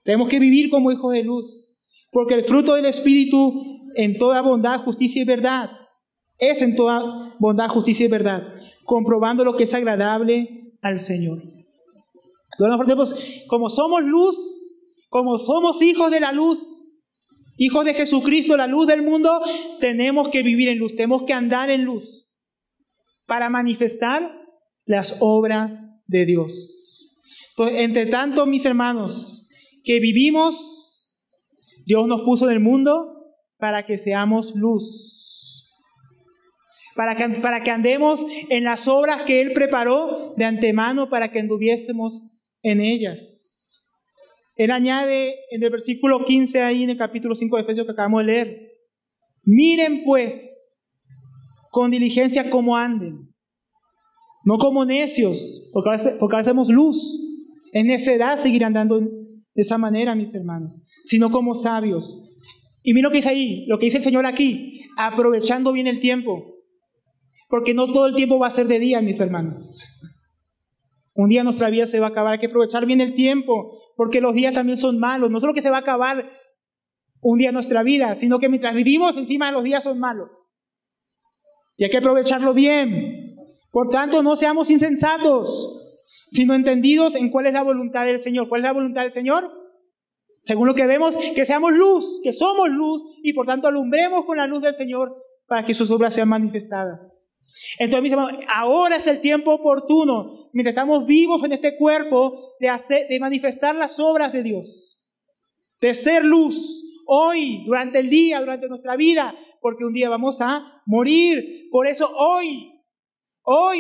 Tenemos que vivir como hijos de luz, porque el fruto del Espíritu en toda bondad, justicia y verdad, es en toda bondad, justicia y verdad, comprobando lo que es agradable al Señor. Entonces, como somos luz, como somos hijos de la luz, hijos de Jesucristo, la luz del mundo, tenemos que vivir en luz, tenemos que andar en luz, para manifestar las obras de Dios. Entonces, entre tanto, mis hermanos, que vivimos, Dios nos puso en el mundo para que seamos luz, para que andemos en las obras que Él preparó de antemano para que anduviésemos en ellas. Él añade en el versículo 15 ahí en el capítulo 5 de Efesios que acabamos de leer, miren pues con diligencia cómo anden, no como necios, porque ahora hacemos luz. Es necedad seguir andando de esa manera, mis hermanos, sino como sabios. Y mira lo que dice ahí, lo que dice el Señor aquí, aprovechando bien el tiempo, porque no todo el tiempo va a ser de día, mis hermanos. Un día nuestra vida se va a acabar, hay que aprovechar bien el tiempo, porque los días también son malos. No solo que se va a acabar un día nuestra vida, sino que mientras vivimos encima los días son malos. Y hay que aprovecharlo bien. Por tanto, no seamos insensatos, sino entendidos en cuál es la voluntad del Señor. ¿Cuál es la voluntad del Señor? Según lo que vemos, que seamos luz, que somos luz, y por tanto alumbremos con la luz del Señor para que sus obras sean manifestadas. Entonces, mis hermanos, ahora es el tiempo oportuno, mientras estamos vivos en este cuerpo, de manifestar las obras de Dios, de ser luz hoy, durante el día, durante nuestra vida, porque un día vamos a morir. Por eso hoy,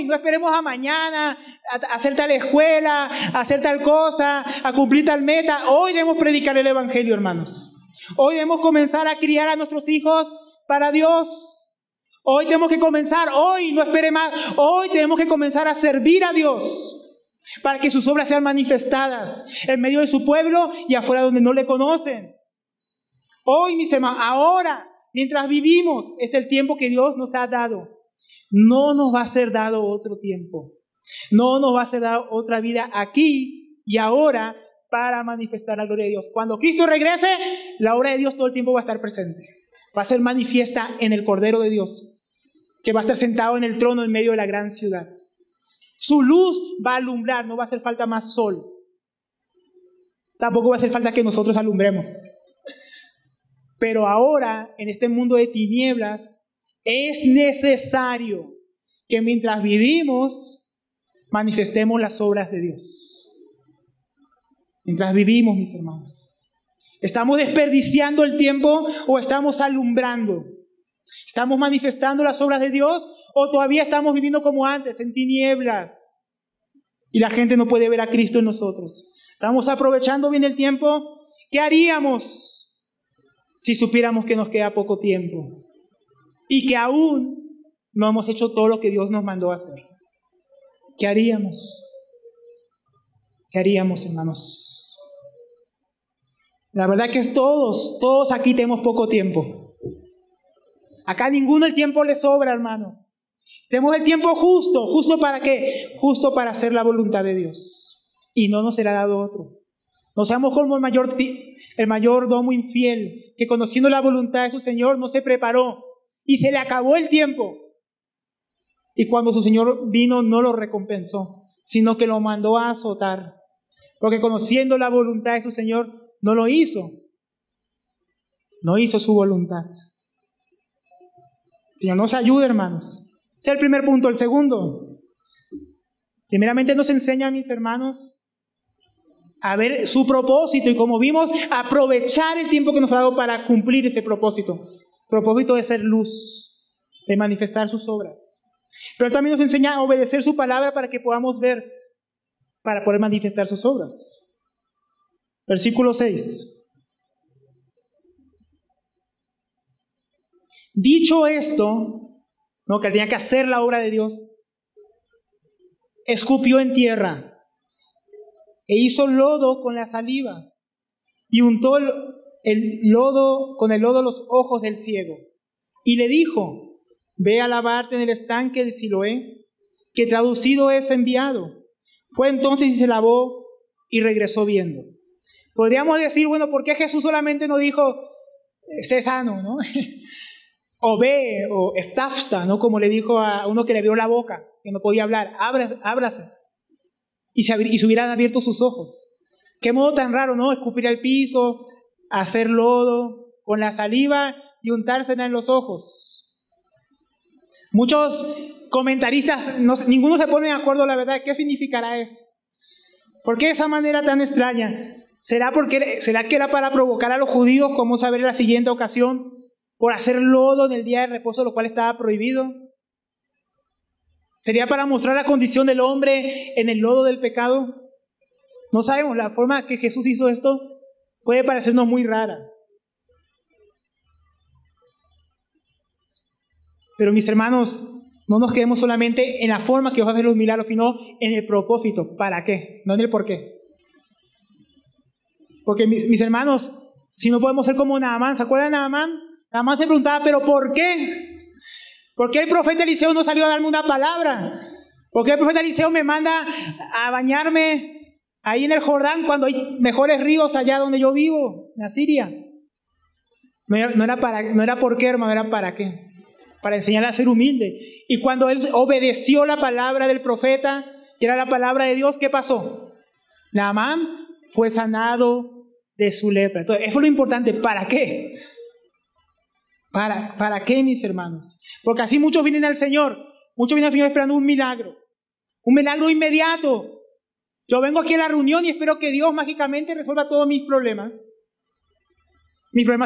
no esperemos a mañana a hacer tal escuela, a hacer tal cosa, a cumplir tal meta. Hoy debemos predicar el Evangelio, hermanos. Hoy debemos comenzar a criar a nuestros hijos para Dios. Hoy tenemos que comenzar, hoy, no espere más, hoy tenemos que comenzar a servir a Dios para que sus obras sean manifestadas en medio de su pueblo y afuera donde no le conocen. Hoy, mis hermanos, ahora, mientras vivimos, es el tiempo que Dios nos ha dado. No nos va a ser dado otro tiempo. No nos va a ser dado otra vida aquí y ahora para manifestar la gloria de Dios. Cuando Cristo regrese, la obra de Dios todo el tiempo va a estar presente. Va a ser manifiesta en el Cordero de Dios, que va a estar sentado en el trono en medio de la gran ciudad. Su luz va a alumbrar, no va a hacer falta más sol. Tampoco va a hacer falta que nosotros alumbremos. Pero ahora, en este mundo de tinieblas, es necesario que mientras vivimos, manifestemos las obras de Dios. mientras vivimos, mis hermanos. ¿Estamos desperdiciando el tiempo o estamos alumbrando? ¿Estamos manifestando las obras de Dios o todavía estamos viviendo como antes, en tinieblas? Y la gente no puede ver a Cristo en nosotros. ¿Estamos aprovechando bien el tiempo? ¿Qué haríamos si supiéramos que nos queda poco tiempo y que aún no hemos hecho todo lo que Dios nos mandó a hacer? ¿Qué haríamos? ¿Qué haríamos, hermanos? La verdad que todos aquí tenemos poco tiempo. Acá a ninguno el tiempo le sobra, hermanos. Tenemos el tiempo justo para ¿qué? Justo para hacer la voluntad de Dios. Y no nos será dado otro. No seamos como el mayordomo infiel, que conociendo la voluntad de su Señor no se preparó y se le acabó el tiempo. Y cuando su Señor vino no lo recompensó, sino que lo mandó a azotar. Porque conociendo la voluntad de su Señor no lo hizo. No hizo su voluntad. El Señor nos ayude, hermanos. Ese es el primer punto. El segundo, primeramente nos enseña, mis hermanos, a ver su propósito y, como vimos, aprovechar el tiempo que nos ha dado para cumplir ese propósito. Propósito de ser luz, de manifestar sus obras. Pero también nos enseña a obedecer su palabra para que podamos ver, para poder manifestar sus obras. Versículo 6. Dicho esto, ¿no?, que tenía que hacer la obra de Dios, escupió en tierra e hizo lodo con la saliva y untó el lodo con el lodo los ojos del ciego y le dijo: ve a lavarte en el estanque de Siloé, que traducido es enviado. Fue entonces y se lavó y regresó viendo. Podríamos decir, bueno, ¿por qué Jesús solamente no dijo sé sano, ¿no? O ve, o eftafta, ¿no? Como le dijo a uno que le abrió la boca, que no podía hablar: ábrase. Y se hubieran abierto sus ojos. Qué modo tan raro, ¿no? Escupir al piso, hacer lodo con la saliva y untársela en los ojos. Muchos comentaristas, ninguno se pone de acuerdo, la verdad, ¿qué significará eso? ¿Por qué esa manera tan extraña? ¿Será que era para provocar a los judíos, como vamos a ver en la siguiente ocasión, por hacer lodo en el día de reposo, lo cual estaba prohibido? ¿Sería para mostrar la condición del hombre en el lodo del pecado? No sabemos. La forma que Jesús hizo esto puede parecernos muy rara. Pero, mis hermanos, no nos quedemos solamente en la forma que va a hacer los milagros, sino en el propósito. ¿Para qué? No en el por qué. Porque, mis hermanos, si no podemos ser como Naamán, ¿se acuerdan de Naamán? Naamán se preguntaba: ¿pero por qué? ¿Por qué el profeta Eliseo no salió a darme una palabra? ¿Por qué el profeta Eliseo me manda a bañarme ahí en el Jordán cuando hay mejores ríos allá donde yo vivo, en Asiria? No era por qué, hermano, era para qué. Para enseñarle a ser humilde. Y cuando él obedeció la palabra del profeta, que era la palabra de Dios, ¿qué pasó? Naamán fue sanado de su lepra. Entonces, eso es lo importante. ¿Para qué? ¿Para qué, mis hermanos? Porque así muchos vienen al Señor. Muchos vienen al Señor esperando un milagro inmediato. Yo vengo aquí a la reunión y espero que Dios mágicamente resuelva todos mis problemas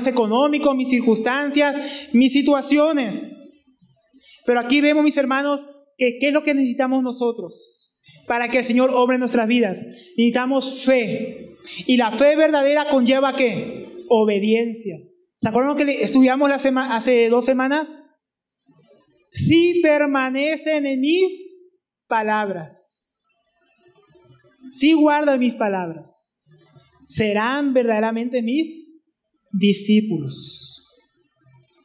económicos, mis circunstancias, mis situaciones. Pero aquí vemos, mis hermanos, que ¿qué es lo que necesitamos nosotros para que el Señor obre en nuestras vidas? Necesitamos fe. Y la fe verdadera conlleva ¿qué? Obediencia. ¿Se acuerdan que estudiamos hace 2 semanas? Si permanecen en mis palabras, si guardan mis palabras, serán verdaderamente mis discípulos.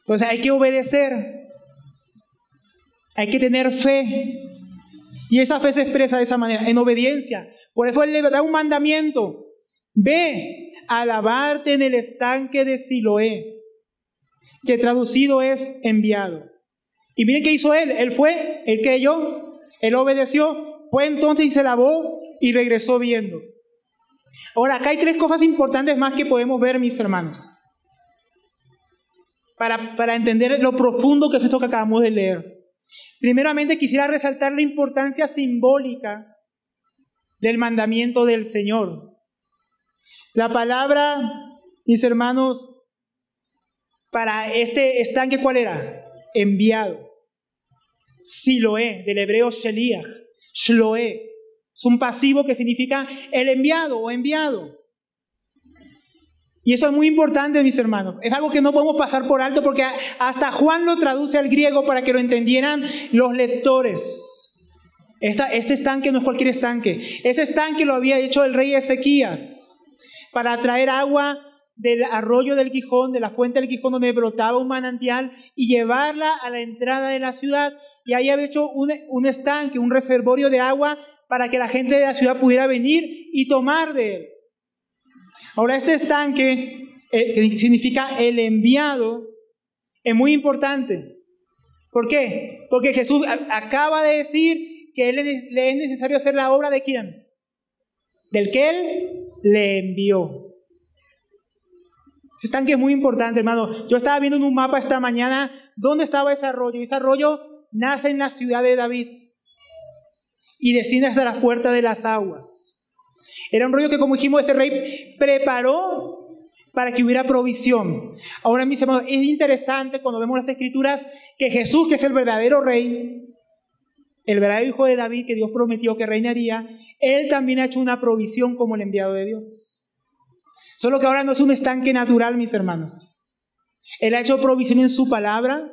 Entonces hay que obedecer, hay que tener fe. Y esa fe se expresa de esa manera, en obediencia. Por eso Él le da un mandamiento: ve a lavarte en el estanque de Siloé, que traducido es enviado. Y miren qué hizo él. Él fue, él creyó, él obedeció, fue entonces y se lavó y regresó viendo. Ahora, acá hay 3 cosas importantes más que podemos ver, mis hermanos, para entender lo profundo que es esto que acabamos de leer. Primeramente, quisiera resaltar la importancia simbólica del mandamiento del Señor. La palabra, mis hermanos, para este estanque, ¿cuál era? Enviado. Siloé, del hebreo sheliach, shloé. Es un pasivo que significa el enviado o enviado. Y eso es muy importante, mis hermanos. Es algo que no podemos pasar por alto porque hasta Juan lo traduce al griego para que lo entendieran los lectores. Este estanque no es cualquier estanque. Ese estanque lo había hecho el rey Ezequías para traer agua del arroyo del Gijón, de la fuente del Gijón donde brotaba un manantial, y llevarla a la entrada de la ciudad. Y ahí había hecho un estanque, un reservorio de agua para que la gente de la ciudad pudiera venir y tomar de él. Ahora, este estanque, que significa el enviado, es muy importante. ¿Por qué? Porque Jesús acaba de decir que le es necesario hacer la obra de ¿quién? Del que Él le envió. Ese estanque es muy importante, hermano. Yo estaba viendo en un mapa esta mañana dónde estaba ese arroyo. Ese arroyo nace en la ciudad de David y desciende hasta la puerta de las aguas. Era un rollo que, como dijimos, este rey preparó para que hubiera provisión. Ahora, mis hermanos, es interesante cuando vemos las escrituras que Jesús, que es el verdadero rey, el verdadero hijo de David, que Dios prometió que reinaría, Él también ha hecho una provisión como el enviado de Dios. Solo que ahora no es un estanque natural, mis hermanos. Él ha hecho provisión en su palabra.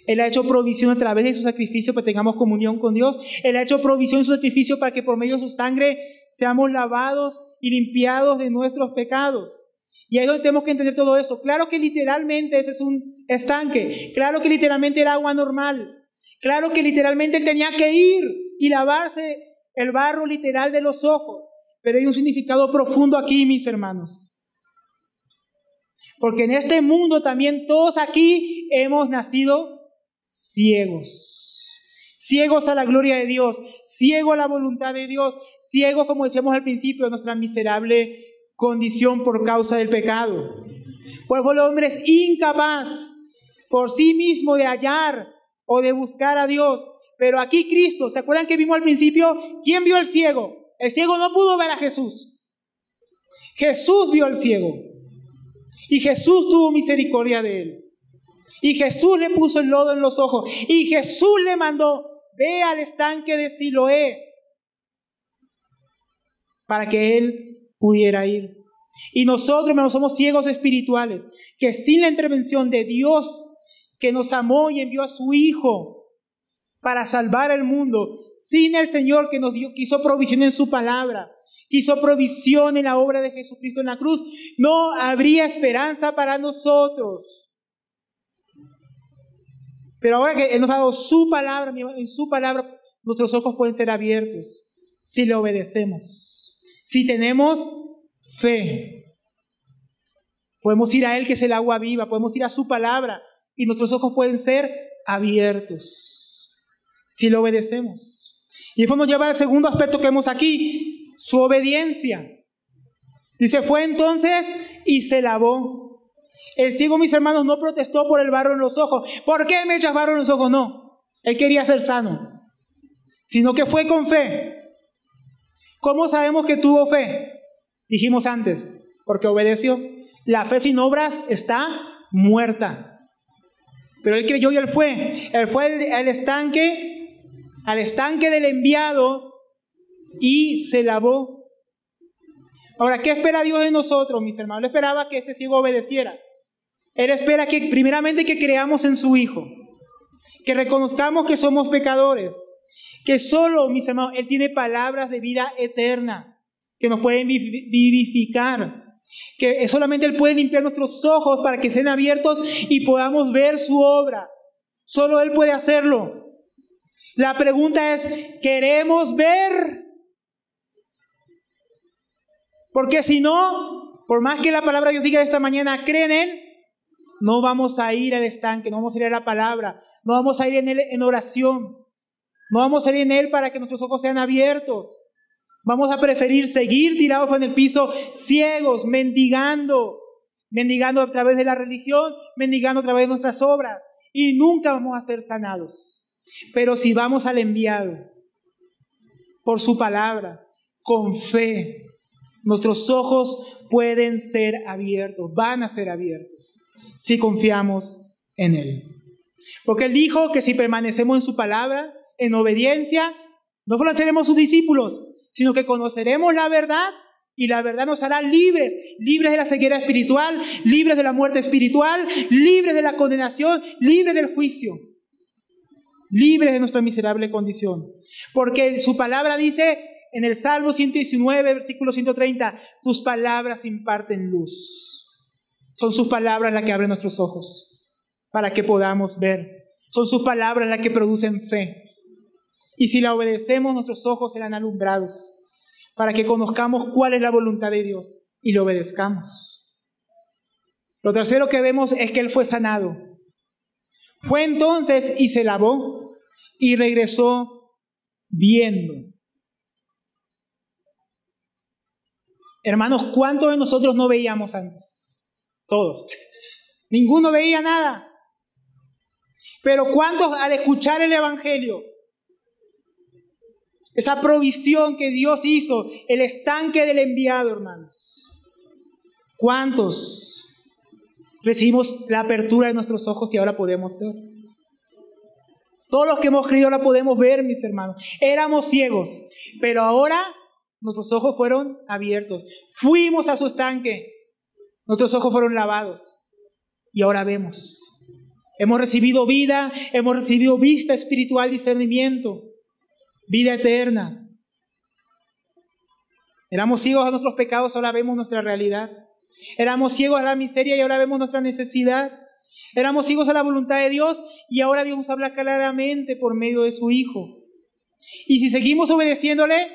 Él ha hecho provisión a través de su sacrificio para que tengamos comunión con Dios. Él ha hecho provisión en su sacrificio para que por medio de su sangre seamos lavados y limpiados de nuestros pecados. Y ahí es donde tenemos que entender todo eso. Claro que literalmente ese es un estanque. Claro que literalmente era agua normal. Claro que literalmente él tenía que ir y lavarse el barro literal de los ojos. Pero hay un significado profundo aquí, mis hermanos. Porque en este mundo también todos aquí hemos nacido ciegos. Ciegos a la gloria de Dios, ciegos a la voluntad de Dios, ciegos, como decíamos al principio, de nuestra miserable condición por causa del pecado. Por eso el hombre es incapaz por sí mismo de hallar o de buscar a Dios. Pero aquí Cristo, ¿se acuerdan que vimos al principio? ¿Quién vio al ciego? El ciego no pudo ver a Jesús. Jesús vio al ciego. Y Jesús tuvo misericordia de él. Y Jesús le puso el lodo en los ojos. Y Jesús le mandó: ve al estanque de Siloé, para que él pudiera ir. Y nosotros, hermanos, somos ciegos espirituales, que sin la intervención de Dios, que nos amó y envió a su Hijo para salvar al mundo, sin el Señor que que hizo provisión en su palabra, que hizo provisión en la obra de Jesucristo en la cruz, no habría esperanza para nosotros. Pero ahora que Él nos ha dado su palabra, en su palabra nuestros ojos pueden ser abiertos si le obedecemos, si tenemos fe. Podemos ir a Él, que es el agua viva, podemos ir a su palabra y nuestros ojos pueden ser abiertos si le obedecemos. Y eso nos lleva al segundo aspecto que vemos aquí, su obediencia. Dice: fue entonces y se lavó. El ciego, mis hermanos, no protestó por el barro en los ojos. ¿Por qué me echas barro en los ojos? No, él quería ser sano, sino que fue con fe. ¿Cómo sabemos que tuvo fe? Dijimos antes, porque obedeció. La fe sin obras está muerta. Pero él creyó y él fue. Él fue al estanque del enviado y se lavó. Ahora, ¿qué espera Dios de nosotros, mis hermanos? Él esperaba que este ciego obedeciera. Él espera que primeramente que creamos en su Hijo, que reconozcamos que somos pecadores, que solo, mis hermanos, Él tiene palabras de vida eterna que nos pueden vivificar, que solamente Él puede limpiar nuestros ojos para que sean abiertos y podamos ver su obra. Solo Él puede hacerlo. La pregunta es: ¿queremos ver? Porque si no, por más que la palabra de Dios diga esta mañana, creen en Él, no vamos a ir al estanque, no vamos a ir a la palabra, no vamos a ir en Él en oración, no vamos a ir en Él para que nuestros ojos sean abiertos. Vamos a preferir seguir tirados en el piso, ciegos, mendigando a través de la religión, mendigando a través de nuestras obras, y nunca vamos a ser sanados. Pero si vamos al enviado por su palabra, con fe, nuestros ojos pueden ser abiertos, van a ser abiertos, si confiamos en Él. Porque Él dijo que si permanecemos en su palabra, en obediencia, no solo seremos sus discípulos, sino que conoceremos la verdad y la verdad nos hará libres, libres de la ceguera espiritual, libres de la muerte espiritual, libres de la condenación, libres del juicio, libres de nuestra miserable condición. Porque su palabra dice en el Salmo 119, versículo 130, tus palabras imparten luz. Son sus palabras las que abren nuestros ojos para que podamos ver. Son sus palabras las que producen fe. Y si la obedecemos, nuestros ojos serán alumbrados para que conozcamos cuál es la voluntad de Dios y lo obedezcamos. Lo tercero que vemos es que Él fue sanado. Fue entonces y se lavó y regresó viendo. Hermanos, ¿cuántos de nosotros no veíamos antes? Todos. Ninguno veía nada. Pero ¿cuántos al escuchar el Evangelio, esa provisión que Dios hizo, el estanque del enviado, hermanos, cuántos recibimos la apertura de nuestros ojos y ahora podemos ver? Todos los que hemos creído ahora podemos ver, mis hermanos. Éramos ciegos, pero ahora nuestros ojos fueron abiertos. Fuimos a su estanque, nuestros ojos fueron lavados y ahora vemos. Hemos recibido vida, hemos recibido vista espiritual, discernimiento, vida eterna. Éramos ciegos a nuestros pecados, ahora vemos nuestra realidad. Éramos ciegos a la miseria y ahora vemos nuestra necesidad. Éramos ciegos a la voluntad de Dios y ahora Dios nos habla claramente por medio de su Hijo. Y si seguimos obedeciéndole,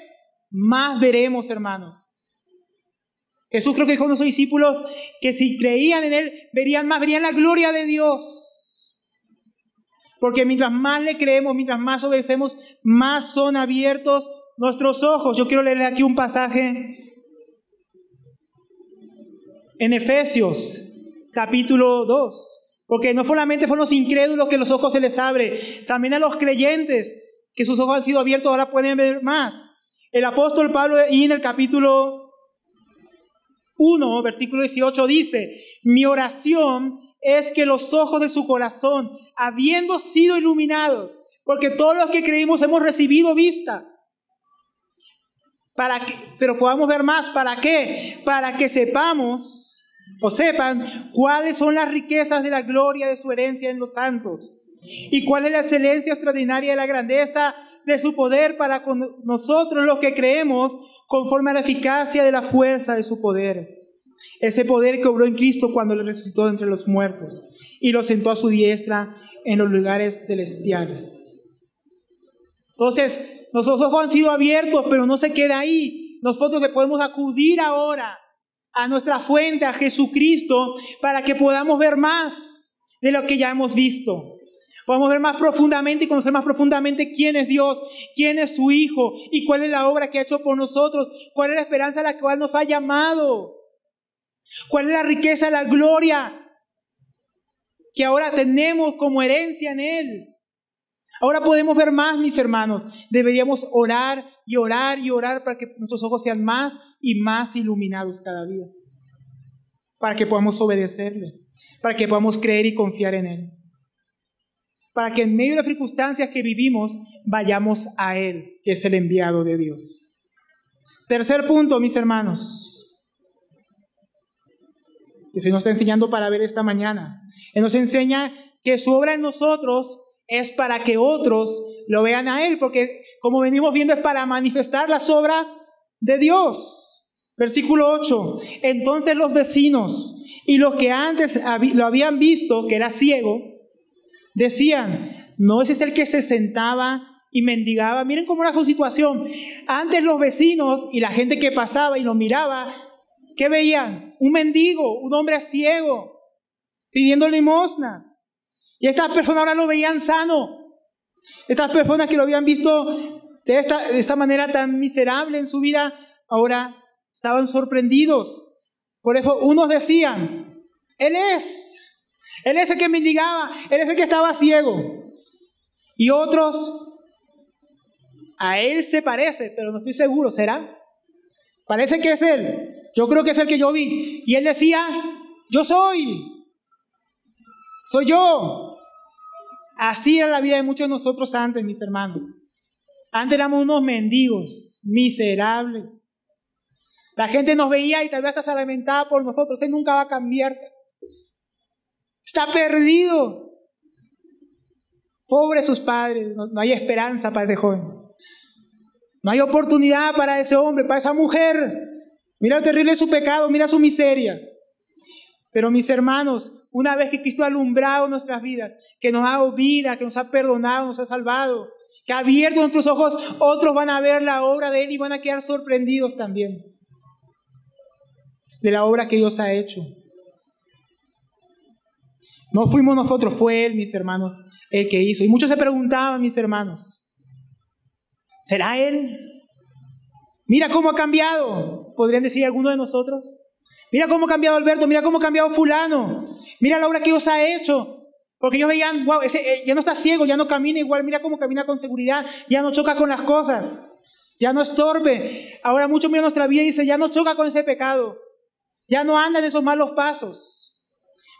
más veremos, hermanos. Jesús creo que dijo a nuestros discípulos que si creían en Él, verían más, verían la gloria de Dios. Porque mientras más le creemos, mientras más obedecemos, más son abiertos nuestros ojos. Yo quiero leer aquí un pasaje en Efesios, capítulo 2. Porque no solamente fueron los incrédulos que los ojos se les abre, también a los creyentes que sus ojos han sido abiertos ahora pueden ver más. El apóstol Pablo, y en el capítulo 1, versículo 18, dice: mi oración es que los ojos de su corazón, habiendo sido iluminados, porque todos los que creímos hemos recibido vista, pero podamos ver más. ¿Para qué? Para que sepamos o sepan cuáles son las riquezas de la gloria de su herencia en los santos y cuál es la excelencia extraordinaria de la grandeza de su poder para con nosotros los que creemos, conforme a la eficacia de la fuerza de su poder. Ese poder que obró en Cristo cuando le resucitó de entre los muertos y lo sentó a su diestra en los lugares celestiales. Entonces, nuestros ojos han sido abiertos, pero no se queda ahí. Nosotros le podemos acudir ahora a nuestra fuente, a Jesucristo, para que podamos ver más de lo que ya hemos visto. Podamos ver más profundamente y conocer más profundamente quién es Dios, quién es su Hijo y cuál es la obra que ha hecho por nosotros, cuál es la esperanza a la cual nos ha llamado, cuál es la riqueza, la gloria que ahora tenemos como herencia en Él. Ahora podemos ver más, mis hermanos. Deberíamos orar y orar y orar para que nuestros ojos sean más y más iluminados cada día. Para que podamos obedecerle. Para que podamos creer y confiar en Él. Para que en medio de las circunstancias que vivimos, vayamos a Él, que es el enviado de Dios. Tercer punto, mis hermanos, que se nos está enseñando para ver esta mañana. Él nos enseña que su obra en nosotros es para que otros lo vean a Él, porque como venimos viendo es para manifestar las obras de Dios. Versículo 8. Entonces los vecinos y los que antes lo habían visto, que era ciego, decían: ¿no es este el que se sentaba y mendigaba? Miren cómo era su situación. Antes los vecinos y la gente que pasaba y lo miraba, ¿qué veían? Un mendigo, un hombre ciego, pidiendo limosnas. Y estas personas ahora lo veían sano. Estas personas que lo habían visto de esta manera tan miserable en su vida, ahora estaban sorprendidos. Por eso unos decían: Él es el que mendigaba, Él es el que estaba ciego. Y otros: a Él se parece, pero no estoy seguro, ¿será? Parece que es él. Yo creo que es el que yo vi. Y él decía, yo soy yo. Así era la vida de muchos de nosotros antes, mis hermanos. Antes éramos unos mendigos, miserables. La gente nos veía y tal vez hasta se lamentaba por nosotros. Él nunca va a cambiar. Está perdido. Pobres sus padres. No hay esperanza para ese joven. No hay oportunidad para ese hombre, para esa mujer. Mira lo terrible de su pecado, mira su miseria. Pero mis hermanos, una vez que Cristo ha alumbrado nuestras vidas, que nos ha dado vida, que nos ha perdonado, nos ha salvado, que ha abierto nuestros ojos, otros van a ver la obra de Él y van a quedar sorprendidos también de la obra que Dios ha hecho. No fuimos nosotros, fue Él, mis hermanos, el que hizo. Y muchos se preguntaban, mis hermanos, ¿será Él? Mira cómo ha cambiado, podrían decir algunos de nosotros. Mira cómo ha cambiado Alberto, mira cómo ha cambiado fulano. Mira la obra que Dios ha hecho. Porque ellos veían, wow, ese ya no está ciego, ya no camina igual, mira cómo camina con seguridad, ya no choca con las cosas, ya no es torpe. Ahora mucho menos nuestra vida dice, ya no choca con ese pecado, ya no anda en esos malos pasos.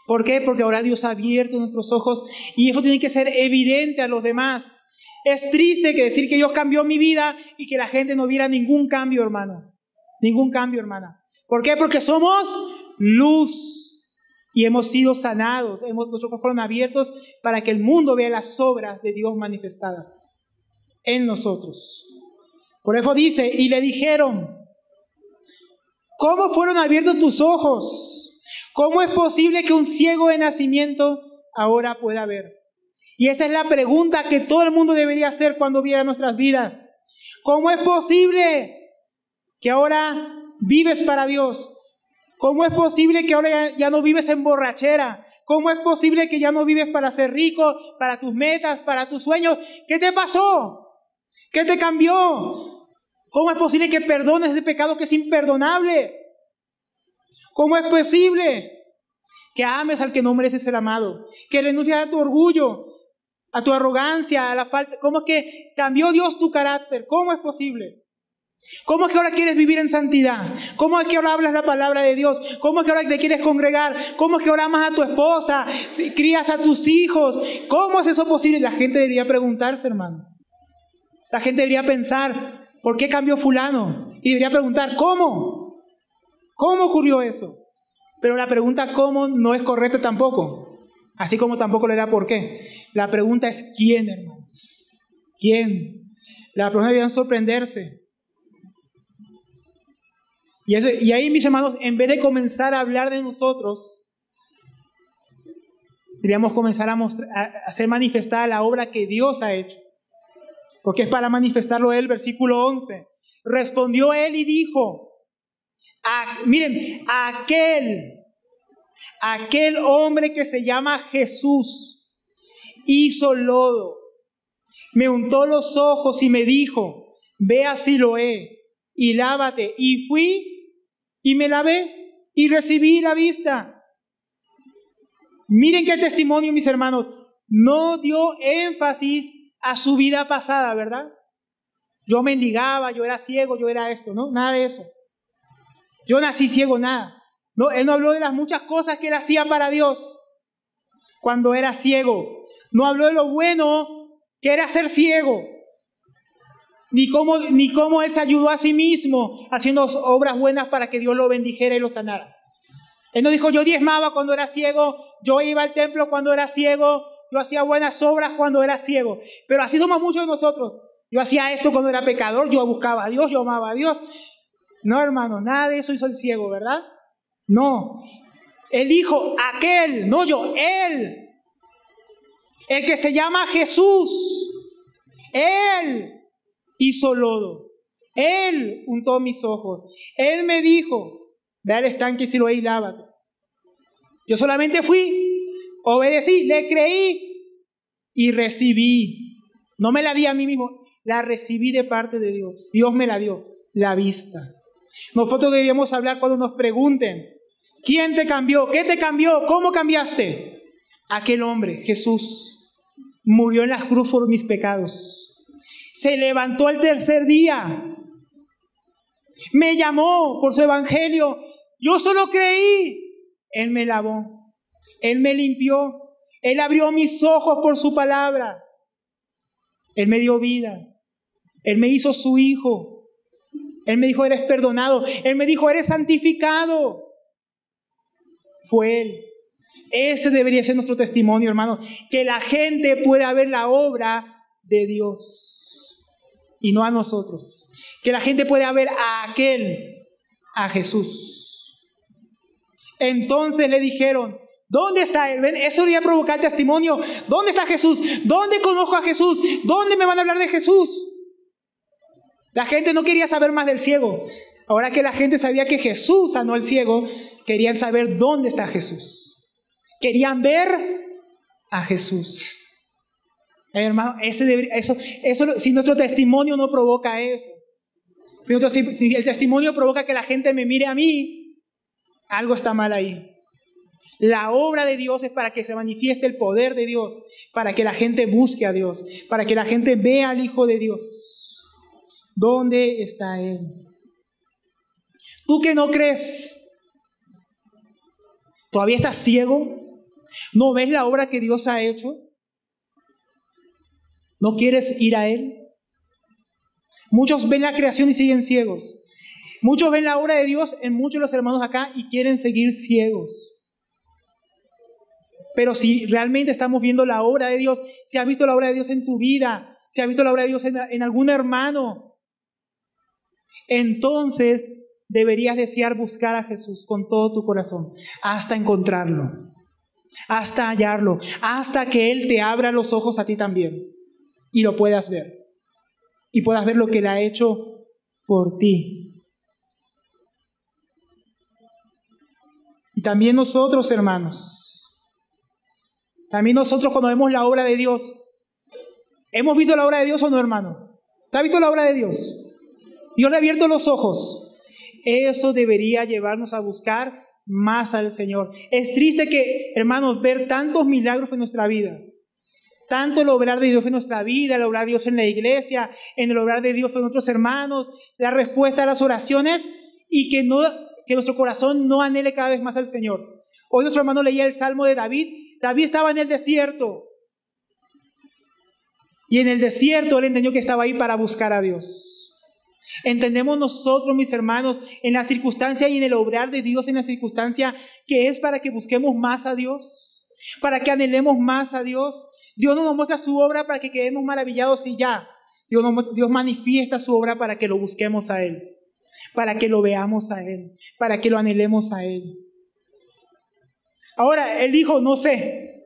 ¿Por qué? Porque ahora Dios ha abierto nuestros ojos y eso tiene que ser evidente a los demás. Es triste que decir que Dios cambió mi vida y que la gente no viera ningún cambio, hermano. Ningún cambio, hermana. ¿Por qué? Porque somos luz y hemos sido sanados. Nuestros ojos fueron abiertos para que el mundo vea las obras de Dios manifestadas en nosotros. Por eso dice, y le dijeron, ¿cómo fueron abiertos tus ojos? ¿Cómo es posible que un ciego de nacimiento ahora pueda ver? Y esa es la pregunta que todo el mundo debería hacer cuando viera nuestras vidas. ¿Cómo es posible que ahora vives para Dios? ¿Cómo es posible que ahora ya no vives en borrachera? ¿Cómo es posible que ya no vives para ser rico, para tus metas, para tus sueños? ¿Qué te pasó? ¿Qué te cambió? ¿Cómo es posible que perdones ese pecado que es imperdonable? ¿Cómo es posible que ames al que no mereces ser amado? Que renuncies a tu orgullo, a tu arrogancia, a la falta. ¿Cómo es que cambió Dios tu carácter? ¿Cómo es posible? ¿Cómo es que ahora quieres vivir en santidad? ¿Cómo es que ahora hablas la palabra de Dios? ¿Cómo es que ahora te quieres congregar? ¿Cómo es que ahora amas a tu esposa? ¿Crías a tus hijos? ¿Cómo es eso posible? La gente debería preguntarse, hermano. La gente debería pensar, ¿por qué cambió fulano? Y debería preguntar, ¿cómo? ¿Cómo ocurrió eso? Pero la pregunta ¿cómo? No es correcta tampoco. Así como tampoco le da por qué. La pregunta es ¿quién, hermanos? ¿Quién? Las personas deberían sorprenderse. Y ahí, mis hermanos, en vez de comenzar a hablar de nosotros, deberíamos comenzar a hacer manifestada la obra que Dios ha hecho. Porque es para manifestarlo Él, versículo 11. Respondió Él y dijo, miren, aquel hombre que se llama Jesús hizo lodo, me untó los ojos y me dijo, ve a Siloé y lávate. Y fui y me lavé y recibí la vista. Miren qué testimonio, mis hermanos. No dio énfasis a su vida pasada, ¿verdad? Yo mendigaba, yo era ciego, yo era esto, ¿no? Nada de eso. Yo nací ciego, nada. No, él no habló de las muchas cosas que él hacía para Dios cuando era ciego. No habló de lo bueno que era ser ciego. Ni cómo él se ayudó a sí mismo haciendo obras buenas para que Dios lo bendijera y lo sanara. Él no dijo, yo diezmaba cuando era ciego, yo iba al templo cuando era ciego, yo hacía buenas obras cuando era ciego. Pero así somos muchos de nosotros. Yo hacía esto cuando era pecador, yo buscaba a Dios, yo amaba a Dios. No, hermano, nada de eso hizo el ciego, ¿verdad? No. Él dijo, aquel, no yo, él. El que se llama Jesús. Él hizo lodo. Él untó mis ojos. Él me dijo, ve al estanque y Siloé y lávate. Yo solamente fui, obedecí, le creí y recibí. No me la di a mí mismo, la recibí de parte de Dios. Dios me la dio, la vista. Nosotros deberíamos hablar cuando nos pregunten, ¿quién te cambió? ¿Qué te cambió? ¿Cómo cambiaste? Aquel hombre, Jesús, murió en la cruz por mis pecados. Se levantó el tercer día. Me llamó por su evangelio. Yo solo creí. Él me lavó. Él me limpió. Él abrió mis ojos por su palabra. Él me dio vida. Él me hizo su hijo. Él me dijo, eres perdonado. Él me dijo, eres santificado. Fue Él. Ese debería ser nuestro testimonio, hermano. Que la gente pueda ver la obra de Dios y no a nosotros. Que la gente pueda ver a aquel, a Jesús. Entonces le dijeron, ¿dónde está Él? ¿Ven? Eso debería provocar testimonio. ¿Dónde está Jesús? ¿Dónde conozco a Jesús? ¿Dónde me van a hablar de Jesús? La gente no quería saber más del ciego. Ahora que la gente sabía que Jesús sanó al ciego, querían saber dónde está Jesús. Querían ver a Jesús. Hermano, si nuestro testimonio no provoca eso, si el testimonio provoca que la gente me mire a mí, algo está mal ahí. La obra de Dios es para que se manifieste el poder de Dios, para que la gente busque a Dios, para que la gente vea al Hijo de Dios. ¿Dónde está Él? ¿Tú que no crees? ¿Todavía estás ciego? ¿No ves la obra que Dios ha hecho? ¿No quieres ir a Él? Muchos ven la creación y siguen ciegos. Muchos ven la obra de Dios en muchos de los hermanos acá y quieren seguir ciegos. Pero si realmente estamos viendo la obra de Dios, si has visto la obra de Dios en tu vida, si has visto la obra de Dios en algún hermano, entonces deberías desear buscar a Jesús con todo tu corazón, hasta encontrarlo, hasta hallarlo, hasta que Él te abra los ojos a ti también y lo puedas ver. Y puedas ver lo que Él ha hecho por ti. Y también nosotros, hermanos, también nosotros cuando vemos la obra de Dios, ¿hemos visto la obra de Dios o no, hermano? ¿Te has visto la obra de Dios? Dios le ha abierto los ojos. Eso debería llevarnos a buscar más al Señor. Es triste que, hermanos, ver tantos milagros en nuestra vida, tanto el obrar de Dios en nuestra vida, el obrar de Dios en la iglesia, en el obrar de Dios en nuestros hermanos, la respuesta a las oraciones, y que nuestro corazón no anhele cada vez más al Señor. Hoy nuestro hermano leía el Salmo de David. David estaba en el desierto. Y en el desierto él entendió que estaba ahí para buscar a Dios. Entendemos nosotros, mis hermanos, en la circunstancia y en el obrar de Dios en la circunstancia, que es para que busquemos más a Dios, para que anhelemos más a Dios. Dios no nos muestra su obra para que quedemos maravillados y ya. Dios manifiesta su obra para que lo busquemos a Él, para que lo veamos a Él, para que lo anhelemos a Él. Ahora, Él dijo, no sé,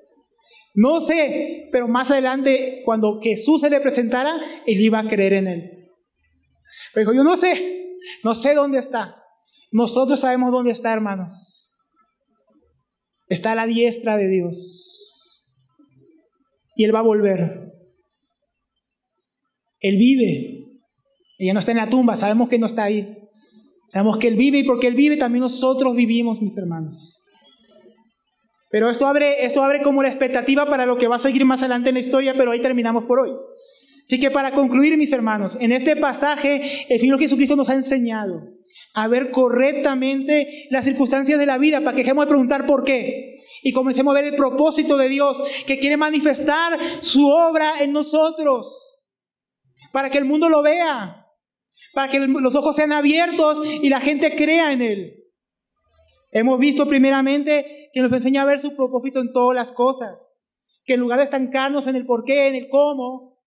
pero más adelante, cuando Jesús se le presentara, Él iba a creer en Él. Pero dijo, yo no sé dónde está. Nosotros sabemos dónde está, hermanos. Está a la diestra de Dios. Y Él va a volver. Él vive. Ella no está en la tumba, sabemos que no está ahí. Sabemos que Él vive, y porque Él vive también nosotros vivimos, mis hermanos. Pero esto abre como la expectativa para lo que va a seguir más adelante en la historia, pero ahí terminamos por hoy. Así que para concluir, mis hermanos, en este pasaje el Señor Jesucristo nos ha enseñado a ver correctamente las circunstancias de la vida, para que dejemos de preguntar por qué y comencemos a ver el propósito de Dios, que quiere manifestar su obra en nosotros, para que el mundo lo vea, para que los ojos sean abiertos y la gente crea en Él. Hemos visto primeramente que nos enseña a ver su propósito en todas las cosas, que en lugar de estancarnos en el por qué, en el cómo,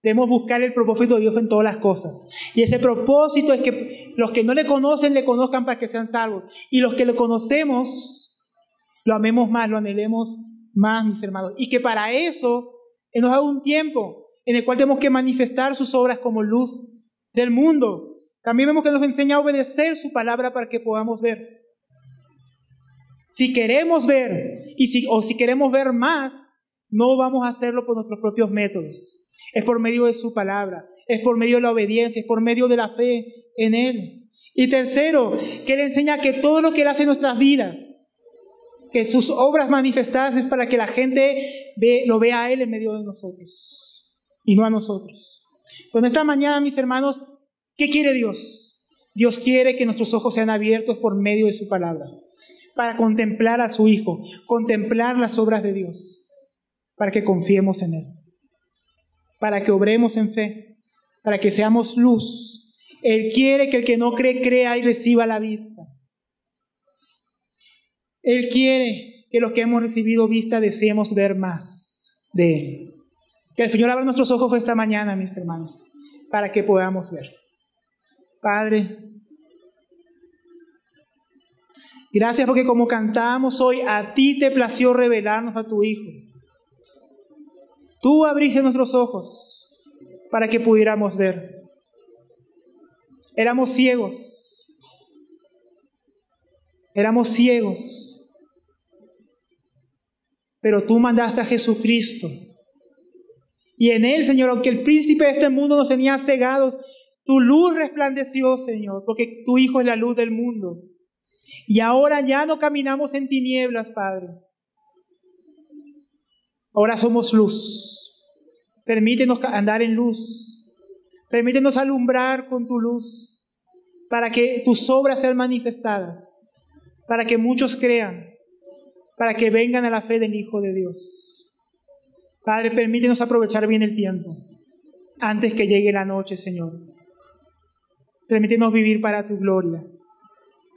debemos buscar el propósito de Dios en todas las cosas. Y ese propósito es que los que no le conocen, le conozcan para que sean salvos. Y los que le conocemos, lo amemos más, lo anhelemos más, mis hermanos. Y que para eso Él nos da un tiempo en el cual tenemos que manifestar sus obras como luz del mundo. También vemos que nos enseña a obedecer su palabra para que podamos ver. Si queremos ver, o si queremos ver más, no vamos a hacerlo por nuestros propios métodos. Es por medio de su palabra, es por medio de la obediencia, es por medio de la fe en Él. Y tercero, que Él enseña que todo lo que Él hace en nuestras vidas, que sus obras manifestadas es para que la gente lo vea a Él en medio de nosotros y no a nosotros. Entonces, esta mañana, mis hermanos, ¿qué quiere Dios? Dios quiere que nuestros ojos sean abiertos por medio de su palabra, para contemplar a su Hijo, contemplar las obras de Dios, para que confiemos en Él, para que obremos en fe, para que seamos luz. Él quiere que el que no cree, crea y reciba la vista. Él quiere que los que hemos recibido vista deseemos ver más de Él. Que el Señor abra nuestros ojos esta mañana, mis hermanos, para que podamos ver. Padre, gracias porque como cantamos hoy, a ti te plació revelarnos a tu Hijo. Tú abriste nuestros ojos para que pudiéramos ver. Éramos ciegos. Éramos ciegos. Pero tú mandaste a Jesucristo. Y en Él, Señor, aunque el príncipe de este mundo nos tenía cegados, tu luz resplandeció, Señor, porque tu Hijo es la luz del mundo. Y ahora ya no caminamos en tinieblas, Padre. Ahora somos luz. Permítenos andar en luz. Permítenos alumbrar con tu luz, para que tus obras sean manifestadas, para que muchos crean, para que vengan a la fe del Hijo de Dios. Padre, permítenos aprovechar bien el tiempo, antes que llegue la noche, Señor. Permítenos vivir para tu gloria.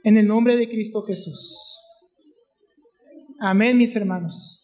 En el nombre de Cristo Jesús. Amén, mis hermanos.